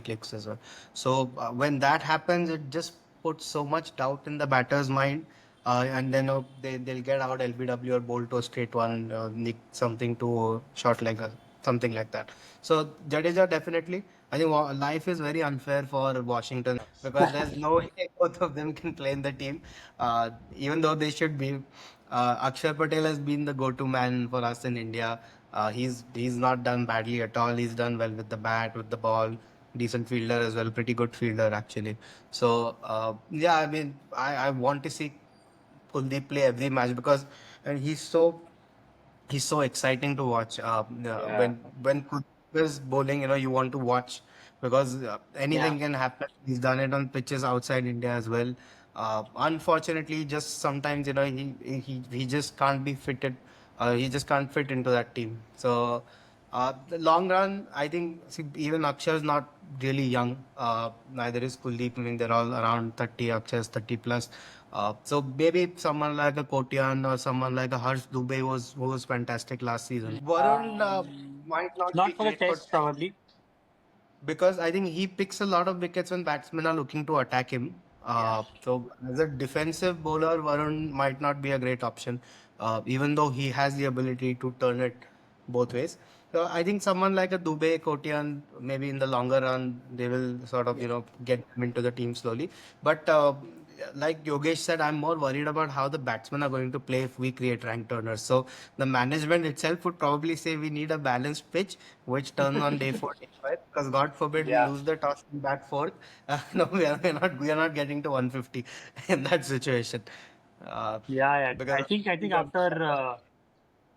clicks as well. So when that happens, it just puts so much doubt in the batter's mind, and then they'll get out LBW or bowl to a straight one, nick something to short leg, something like that. So Jadeja definitely. I think life is very unfair for Washington because there's no way both of them can play in the team, even though they should be. Akshar Patel has been the go-to man for us in India. He's not done badly at all. He's done well with the bat, with the ball. Decent fielder as well, pretty good fielder actually. So yeah, I mean, I want to see Kuldeep play every match because and he's so exciting to watch. Yeah, When Kuldeep is bowling, you want to watch because Yeah. anything can happen. He's done it on pitches outside India as well. Unfortunately, just sometimes he just can't be fitted. He just can't fit into that team. So the long run, I think see, even Akshay is not really young. Neither is Kuldeep. I mean, they're all around 30. Akshay is 30 plus. So maybe someone like a Kotian or someone like a Harsh Dubey was fantastic last season. Varun might not be Not for the great for test, probably. because I think he picks a lot of wickets when batsmen are looking to attack him. Yeah. So as a defensive bowler, Varun might not be a great option, even though he has the ability to turn it both ways. So I think someone like a Dubey, Kotian, maybe in the longer run, they will sort of get them into the team slowly. But like Yogesh said, I'm more worried about how the batsmen are going to play if we create rank turners. So the management itself would probably say we need a balanced pitch, which turns on day 45, because God forbid we Yeah. lose the toss and bat fourth. No, we are not getting to 150 in that situation. Yeah, yeah. Because I think after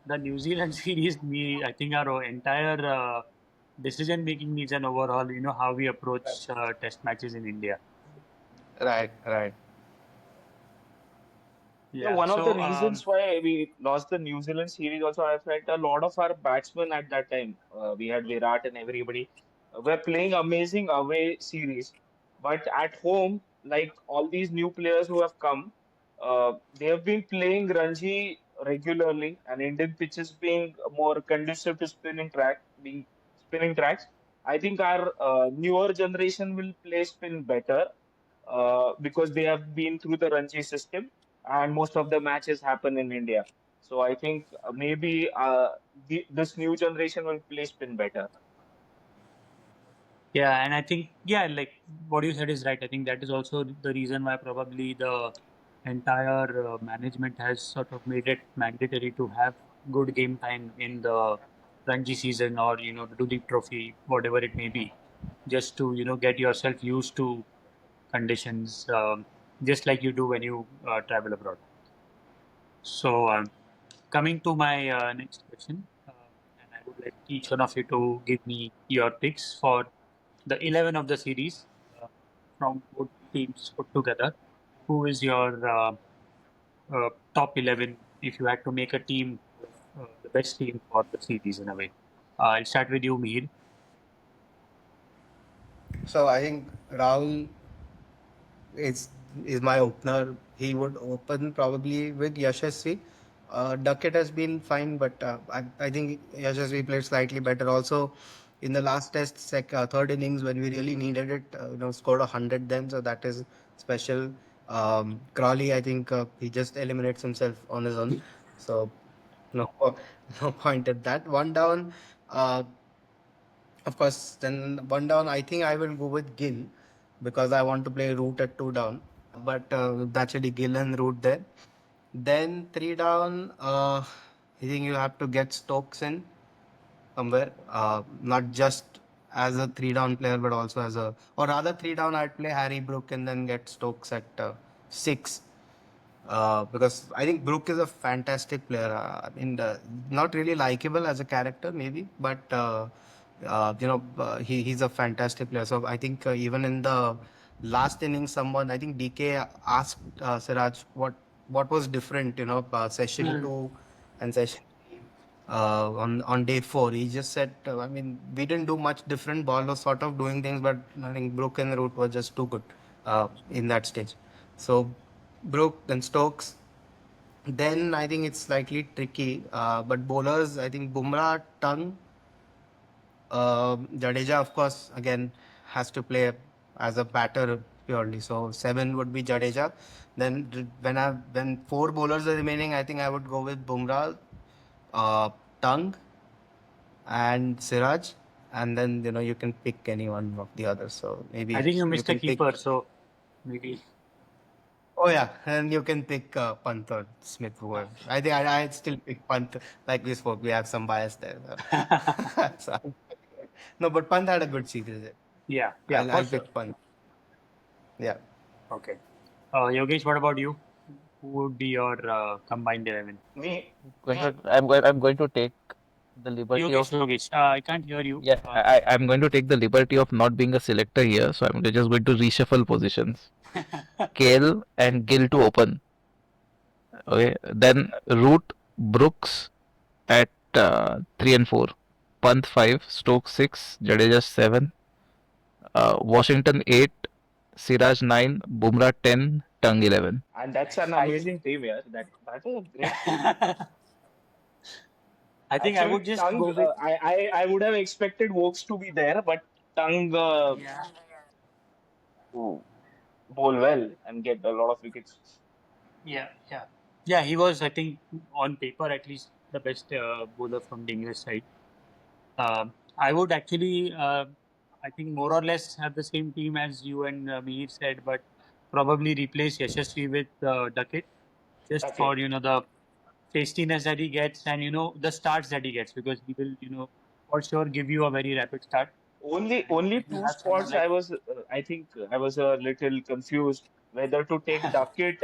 the New Zealand series, I think our entire decision making needs an overhaul. You know how we approach test matches in India. right, right. yeah. Yeah. One of the So reasons why we lost the New Zealand series also, I felt a lot of our batsmen at that time, we had Virat and everybody, were playing amazing away series, but at home, like all these new players who have come, they have been playing Ranji regularly, and Indian pitches being more conducive to spinning tracks. I think our newer generation will play spin better because they have been through the Ranji system, and most of the matches happen in India. So I think maybe this new generation will play spin better. Yeah, and I think like what you said is right. I think that is also the reason why probably the entire management has sort of made it mandatory to have good game time in the Ranji season or the Duleep Trophy, whatever it may be, just to get yourself used to conditions, just like you do when you travel abroad. So coming to my next question, and I would like each one of you to give me your picks for the 11 of the series from both teams put together. Who is your top 11 if you had to make a team, the best team for the series in a way? I'll start with you, Mihir. So I think Rahul is is my opener. He would open probably with Yashasvi. Duckett has been fine, but I think Yashasvi played slightly better. Also, in the last test, third innings when we really needed it, scored 100 then, so that is special. Crawley, I think he just eliminates himself on his own, so no, no point at that. One down. Uh, of course, then one down, I think I will go with Gill because I want to play root at two down. But that's actually Gill and root there. Then three down, I think you have to get Stokes in somewhere, not just as a three down player, but also as a, or rather three down, I'd play Harry Brook and then get Stokes at six. Because I think Brook is a fantastic player. Not really likable as a character, maybe, but he's a fantastic player. So I think even in the last inning, someone I think DK asked Siraj what was different, session two and session three on day four. He just said, I mean, we didn't do much different. Ball was sort of doing things, but I think Brook and Root was just too good in that stage. So Brook, then Stokes. Then I think it's slightly tricky. But bowlers, I think Bumrah, Tongue, Jadeja, of course, again has to play as a batter purely. So seven would be Jadeja. Then when four bowlers are remaining, I think I would go with Bumrah, Tongue, and Siraj, and then you can pick any one of the others. So I maybe think you you missed a can pick. keeper, so maybe. Oh yeah, and you can pick Pant or Smith. Whoever. I think I'd still pick Pant. Like we spoke, we have some bias there. So, no, but Pant had a good series. Yeah, I'll for I'll sure. pick Pant. Yeah. Okay. Yogesh, what about you? Who would be your combined 11? Me, I'm going to take the liberty of Yogesh, I can't hear you. yeah, I'm going to take the liberty of not being a selector here, so I'm just going to reshuffle positions. Kale and Gill to open. Okay, then Root, Brooks at 3 and 4, Pant 5, Stokes 6, Jadeja 7, Washington 8, Siraj 9, Bumrah 10, Tongue 11. and that's an amazing team, yeah. That is a great team. I think I Actually, would just Tung, go with. I would have expected Vokes to be there, but Tung Yeah. to bowl well and get a lot of wickets. Yeah, he was, I think, on paper at least the best bowler from the English side. I would actually, I think, more or less have the same team as you and Mihir said, but probably replace Yashasvi with Duckett just That's for it. the tastiness that he gets and the starts that he gets because he will for sure give you a very rapid start. And Only when you two have someone spots like I think I was a little confused whether to take Duckett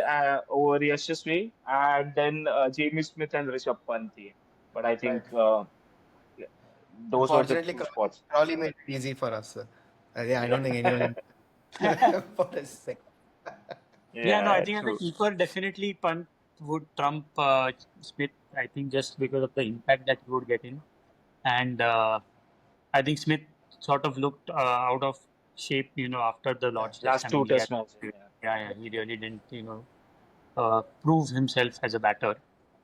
over Yashasvi and then Jamie Smith and Rishabh Pant. But I Right. think yeah, those were the Unfortunately, two spots. Crawley made it easy for us. Yeah, I don't think anyone for a sec. yeah, no, I Yeah, think as a true. keeper, definitely Pant would trump Smith. I think just because of the impact that he would get in, and I think Smith sort of looked out of shape, after the Yeah. Lord's Test. I Last mean, two he had, test matches. Yeah. yeah, he really didn't, prove himself as a batter.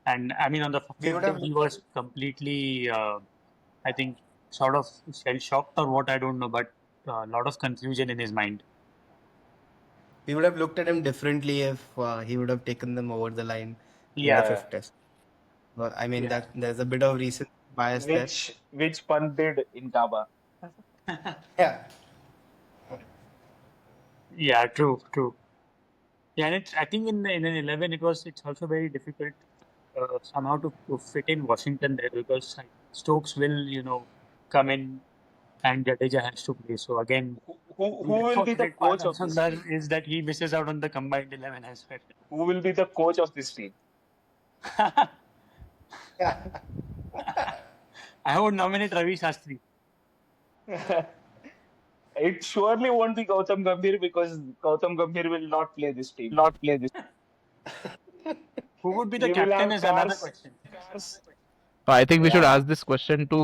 And I mean, on the We fifth would day, have he was completely, I think, sort of shell shocked or what I don't know, but a lot of confusion in his mind. looked at him differently if he would have taken them over the line in the Yeah, fifth test. Well, I mean yeah, that there's a bit of recent bias there. Which Pant did in Kaba. Yeah. Yeah, true, true. Yeah, and I think in an 11 it's also very difficult somehow to fit in Washington there because like, Stokes will come in and Jadeja has to play. So again, the Who will be the unfortunate part coach of of this Sundar team? is that he misses out on the combined 11 as Who will be the coach of this team? well. Yeah. I would nominate Ravi Shastri. It surely won't be Gautam Gambhir because Gautam Gambhir will not play this team. Who would be the We will captain have is another cars, question. cars. I think we should Yeah. ask this question to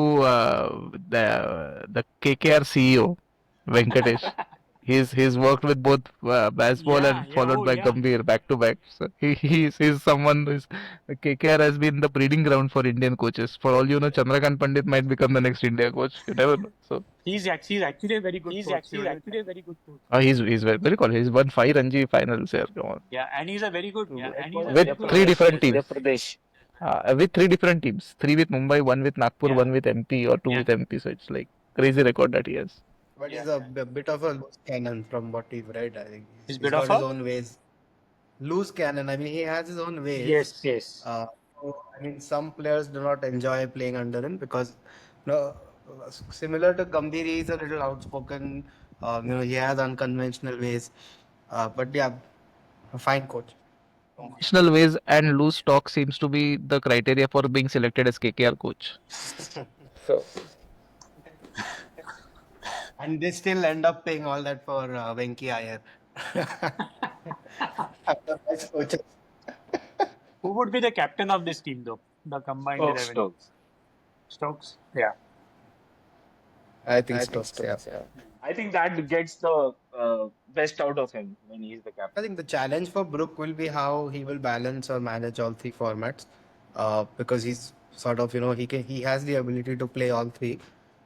the KKR CEO, Venkatesh. He's worked with both baseball Yeah, and yeah, followed oh by yeah. Gambhir back to back. So he's someone who's KKR has been the breeding ground for Indian coaches. For all you know, Chandrakant Pandit might become the next India coach. You never know. So He's actually a very good coach. he's very good. He's won 5 Ranji finals here. Come on. Yeah, and he's a very good With very good three different player. teams. With 3 different teams. 3 with Mumbai, 1 with Nagpur, Yeah, 1 with MP, or 2 yeah. with MP. So it's like crazy record that he has. But Yeah, he's a bit of a loose cannon from what we've read. I think he's a he's bit of got his a own ways. Loose cannon. I mean, he has his own ways. yes, yes. I mean, some players do not enjoy playing under him because, similar to Gambhir, he's a little outspoken. He has unconventional ways. But yeah, a fine coach. Conventional ways and loose talk seems to be the criteria for being selected as KKR coach. So And they still end up paying all that for Venki Iyer. After vice coaches. Who would be the captain of this team though? The combined Stokes, 11. Stokes. Stokes. Yeah. I think Stokes, yeah. I think that gets the best out of him when he's the I captain. think the challenge for Brook will be how he will balance or manage all three formats, because he's sort of he has the ability to play all three.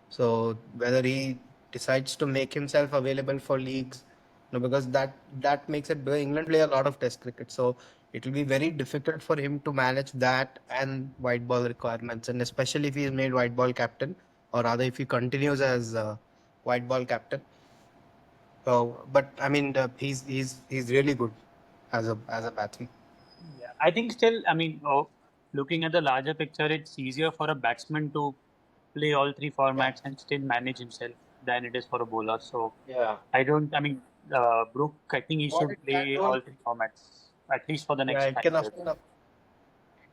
So whether he decides to make himself available for leagues, because that makes it. Because England play a lot of Test cricket, so it will be very difficult for him to manage that and white ball requirements, and especially if he is made white ball captain, or rather if he continues as white ball captain. So, but I mean, he's really good as a batsman. Yeah. I think still, I mean, looking at the larger picture, it's easier for a batsman to play all three Yeah, formats and still manage himself than it is for a bowler. So Yeah. I mean, Brook, I think he what should it can play do, all three formats at least for the yeah, next 5 years. it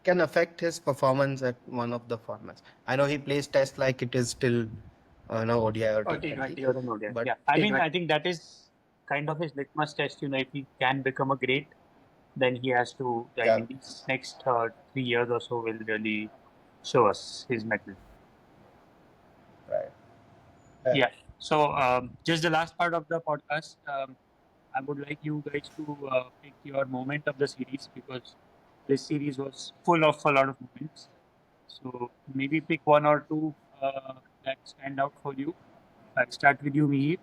can affect his performance at one of the formats. I know he plays Test like it is still, ODI or Or T20, T20 or an ODI. but Yeah. I mean, I think that is kind of his litmus test. If he can become a great, then he has to. I yeah, mean, these next 3 years or so will really show us his mettle. right. Yeah. Yeah. So, just the last part of the podcast, I would like you guys to pick your moment of the series because this series was full of a lot of moments. So, maybe pick one or two that stand out for you. I'll start with you, Mihir,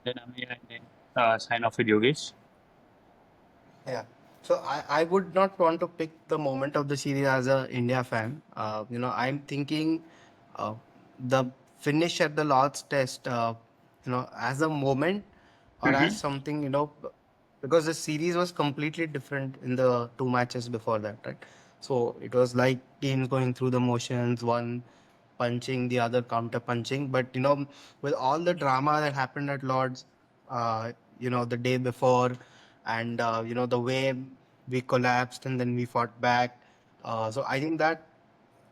then Ameya, and then sign off with Yogesh. Yeah. So I would not want to pick the moment of the series as a India fan. I'm thinking uh, the finish at the Lord's Test, as a moment or as Mm-hmm. something, because the series was completely different in the two matches before that, right? So it was like teams going through the motions, one punching, the other counter punching. But with all the drama that happened at Lords, the day before, and the way we collapsed and then we fought back. So I think that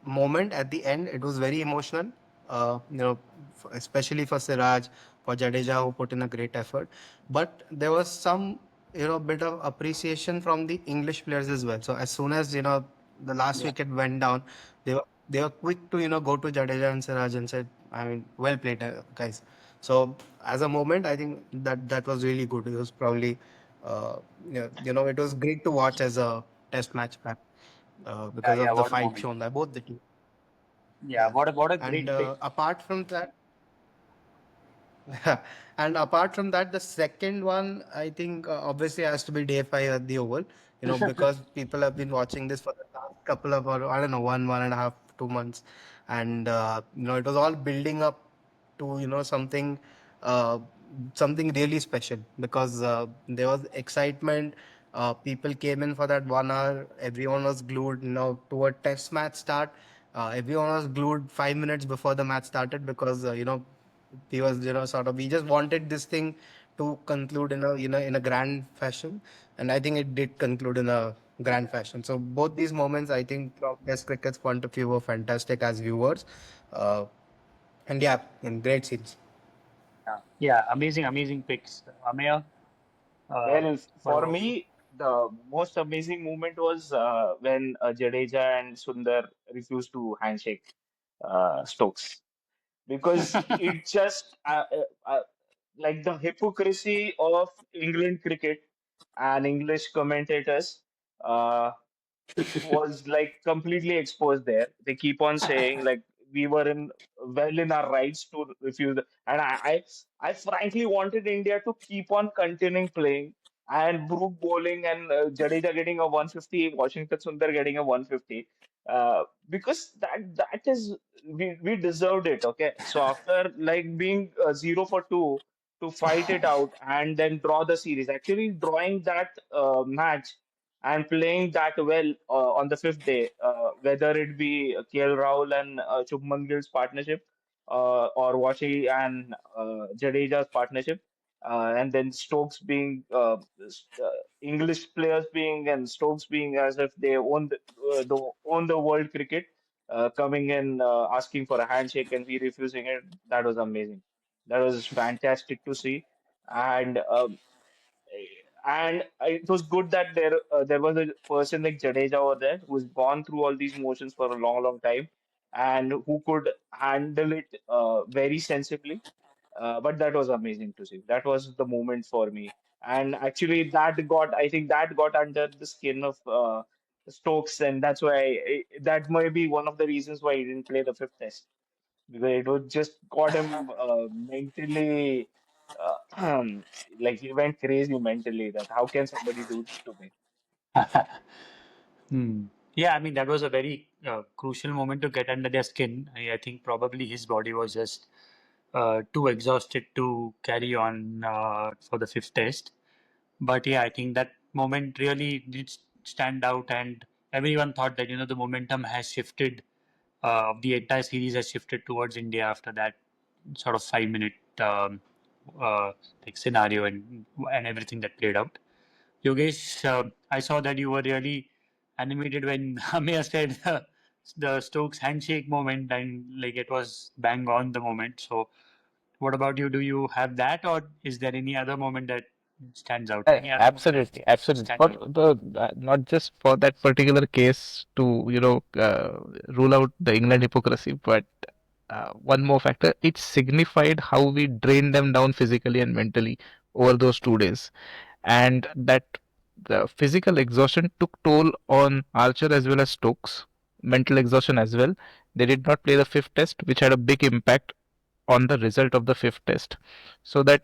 moment at the end, it was very emotional. Especially for Siraj, for Jadeja, who put in a great effort. But there was some, bit of appreciation from the English players as well. So as soon as the last Yeah. wicket went down, they were quick to go to Jadeja and Siraj and said, I mean, well played, guys. So as a moment, I think that was really good. It was probably, uh, it was great to watch as a test match fan, Yeah, because yeah. of the What a fight moment. shown by both the teams. Yeah. Yeah, What a and great pick. apart from that, and apart from that, the second one I think obviously has to be day five at the Oval. Because people have been watching this for the last couple of, or I don't know, 1.5, 2 months, and it was all building up to something. something really special because there was excitement. People came in for that 1 hour. Everyone was glued, to a test match start. Everyone was glued 5 minutes before the match started because he was sort of we just wanted this thing to conclude in a in a grand fashion, and I think it did conclude in a grand fashion. So both these moments, I think, from Test cricket's point of view, were fantastic as viewers. Uh, and yeah, in great scenes. Yeah, amazing, amazing picks. Ameya, uh, Well, what for about you? me, the most amazing moment was when Jadeja and Sundar refused to handshake Stokes, because it just like the hypocrisy of England cricket and English commentators. Uh, was like completely exposed there. They keep on saying like we were in well in our rights to refuse, and I frankly wanted India to keep on continuing playing and Brook bowling and Jadeja getting a 150, Washington Sundar getting a 150, because that is we deserved it. Okay, so after like being 0 for 2 to fight it out and then draw the series, actually drawing that match and playing that well on the fifth day, whether it be KL Rahul and Shubman Gill's partnership, or Washi and Jadeja's partnership, and then Stokes being English players being and Stokes being as if they own the world cricket, coming in asking for a handshake and we refusing it. That was amazing. That was fantastic to see, and it was good that there was a person like Jadeja over there who's gone through all these motions for a long, long time, and who could handle it very sensibly. But that was amazing to see. That was the moment for me, and actually I think that got under the skin of Stokes, and that's why that might be one of the reasons why he didn't play the fifth test, because it was just got him mentally uh, like he went crazy mentally, that how can somebody do this to me? Hmm. Yeah, I mean that was a very crucial moment to get under their skin. I think probably his body was just too exhausted to carry on for the fifth test. But yeah, I think that moment really did stand out, and everyone thought that the momentum has shifted. The entire series has shifted towards India after that sort of 5 minute like scenario and everything that played out. Yogesh, I saw that you were really animated when Amir said the Stokes handshake moment, and like it was bang on the moment. So, what about you? Do you have that, or is there any other moment that stands out? Any other moment that Absolutely, absolutely. stands For out? the not just for that particular case to rule out the England hypocrisy, but one more factor. It signified how we drained them down physically and mentally over those 2 days, and that the physical exhaustion took toll on Archer as well as Stokes. Mental exhaustion as well. They did not play the fifth test, which had a big impact on the result of the fifth test. So that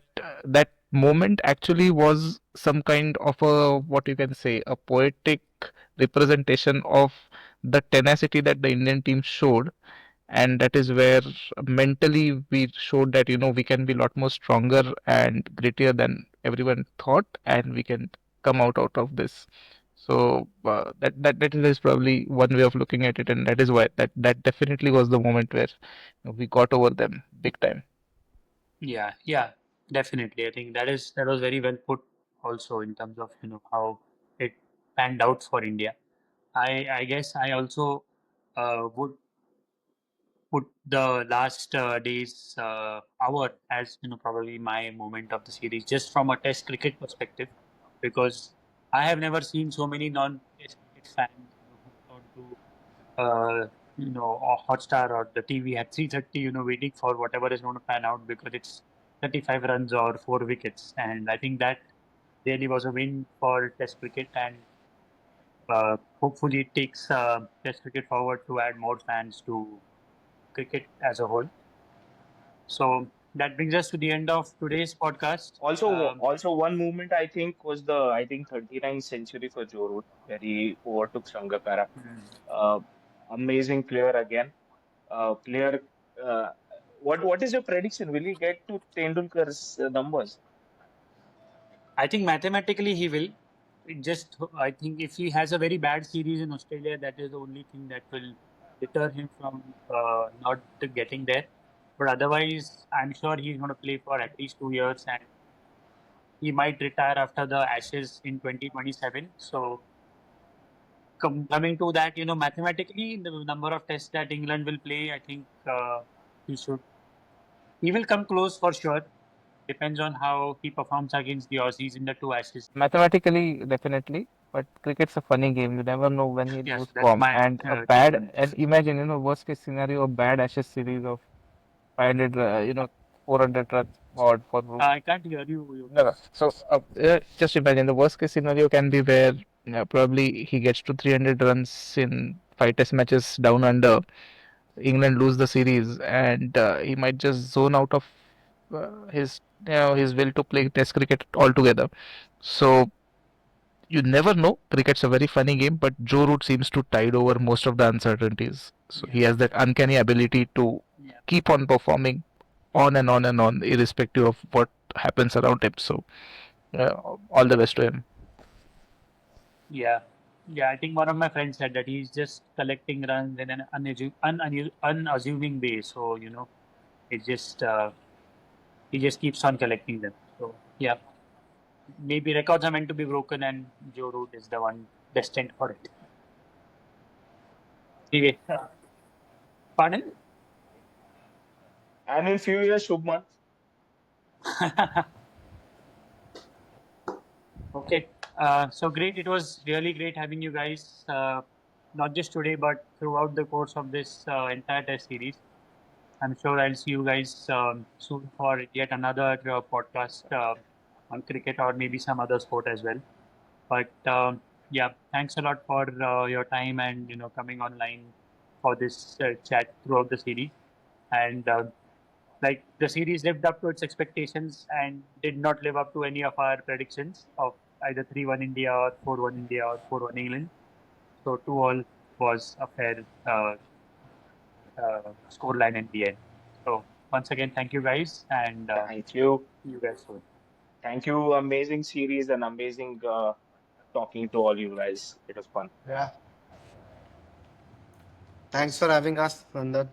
moment actually was some kind of a, what you can say, a poetic representation of the tenacity that the Indian team showed, and that is where mentally we showed that we can be a lot more stronger and grittier than everyone thought, and we can come out of this. So that is probably one way of looking at it, and that is why that definitely was the moment where we got over them big time. Yeah, yeah, definitely. I think that was very well put. Also, in terms of how it panned out for India. I guess I also would put the last day's hour as probably my moment of the series, just from a Test cricket perspective, because I have never seen so many non-Test cricket fans hooked onto a Hotstar or the TV at 3:30, waiting for whatever is going to pan out because it's 35 runs or 4 wickets, and I think that really was a win for Test cricket, and hopefully it takes Test cricket forward to add more fans to cricket as a whole. So that brings us to the end of today's podcast. Also one movement I think was the, I think, 39th century for Joe Root, where he overtook Sangakkara. Mm. Uh, Amazing player again. Player. What is your prediction? Will he get to Tendulkar's numbers? I think mathematically he will. I think if he has a very bad series in Australia, that is the only thing that will deter him from not getting there. But otherwise, I'm sure he's going to play for at least 2 years, and he might retire after the Ashes in 2027. So coming to that, mathematically, the number of tests that England will play, I think he should. He will come close for sure. Depends on how he performs against the Aussies in the two Ashes. Mathematically, definitely, but cricket's a funny game. You never know when he'll Yes, lose that's form. my And a take bad, on and this. imagine, worst case scenario, a bad Ashes series of 500, 400 runs odd for Root. I can't hear you, No, no. Yogesh. So just imagine the worst case scenario can be where probably he gets to 300 runs in 5 test matches down under. England lose the series, and he might just zone out of his will to play Test cricket altogether. So you never know. Cricket's a very funny game, but Joe Root seems to tide over most of the uncertainties. So he Yeah. has that uncanny ability to Yeah. keep on performing on and on and on, irrespective of what happens around him. So all the best to him. Yeah. Yeah, I think one of my friends said that he's just collecting runs in an unassuming way. So, it just he just keeps on collecting them. So, yeah, maybe records are meant to be broken, and Joe Root is the one destined for it. Anyway, pardon? And in few years, Shubman. Okay. So great. It was really great having you guys, not just today, but throughout the course of this entire test series. I'm sure I'll see you guys soon for yet another podcast on cricket or maybe some other sport as well. But yeah, thanks a lot for your time and coming online for this chat throughout the series. And like the series lived up to its expectations and did not live up to any of our predictions of either 3-1 India or 4-1 India or 4-1 England. So 2-all was a fair scoreline in the end. So once again, thank you guys, and Thank you. see you guys soon. Thank you. Amazing series and amazing talking to all you guys. It was fun. Yeah. Thanks for having us, Nandan.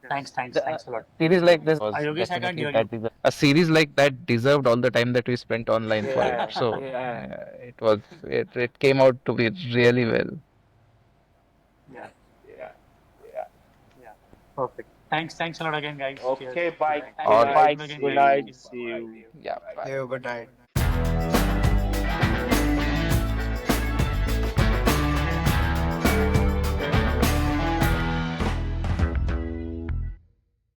Thanks a lot. Series like this Yogesh, I can't hear you. a series like that deserved all the time that we spent online for it. Yeah, So yeah, it came out to be really well. Yeah, yeah, yeah. yeah, perfect. Thanks a lot again, guys. Cheers. Okay, Good bye. night. All Good Thank you right. night. again, Good guys. night. See See you. Yeah. Bye. Hey, good night.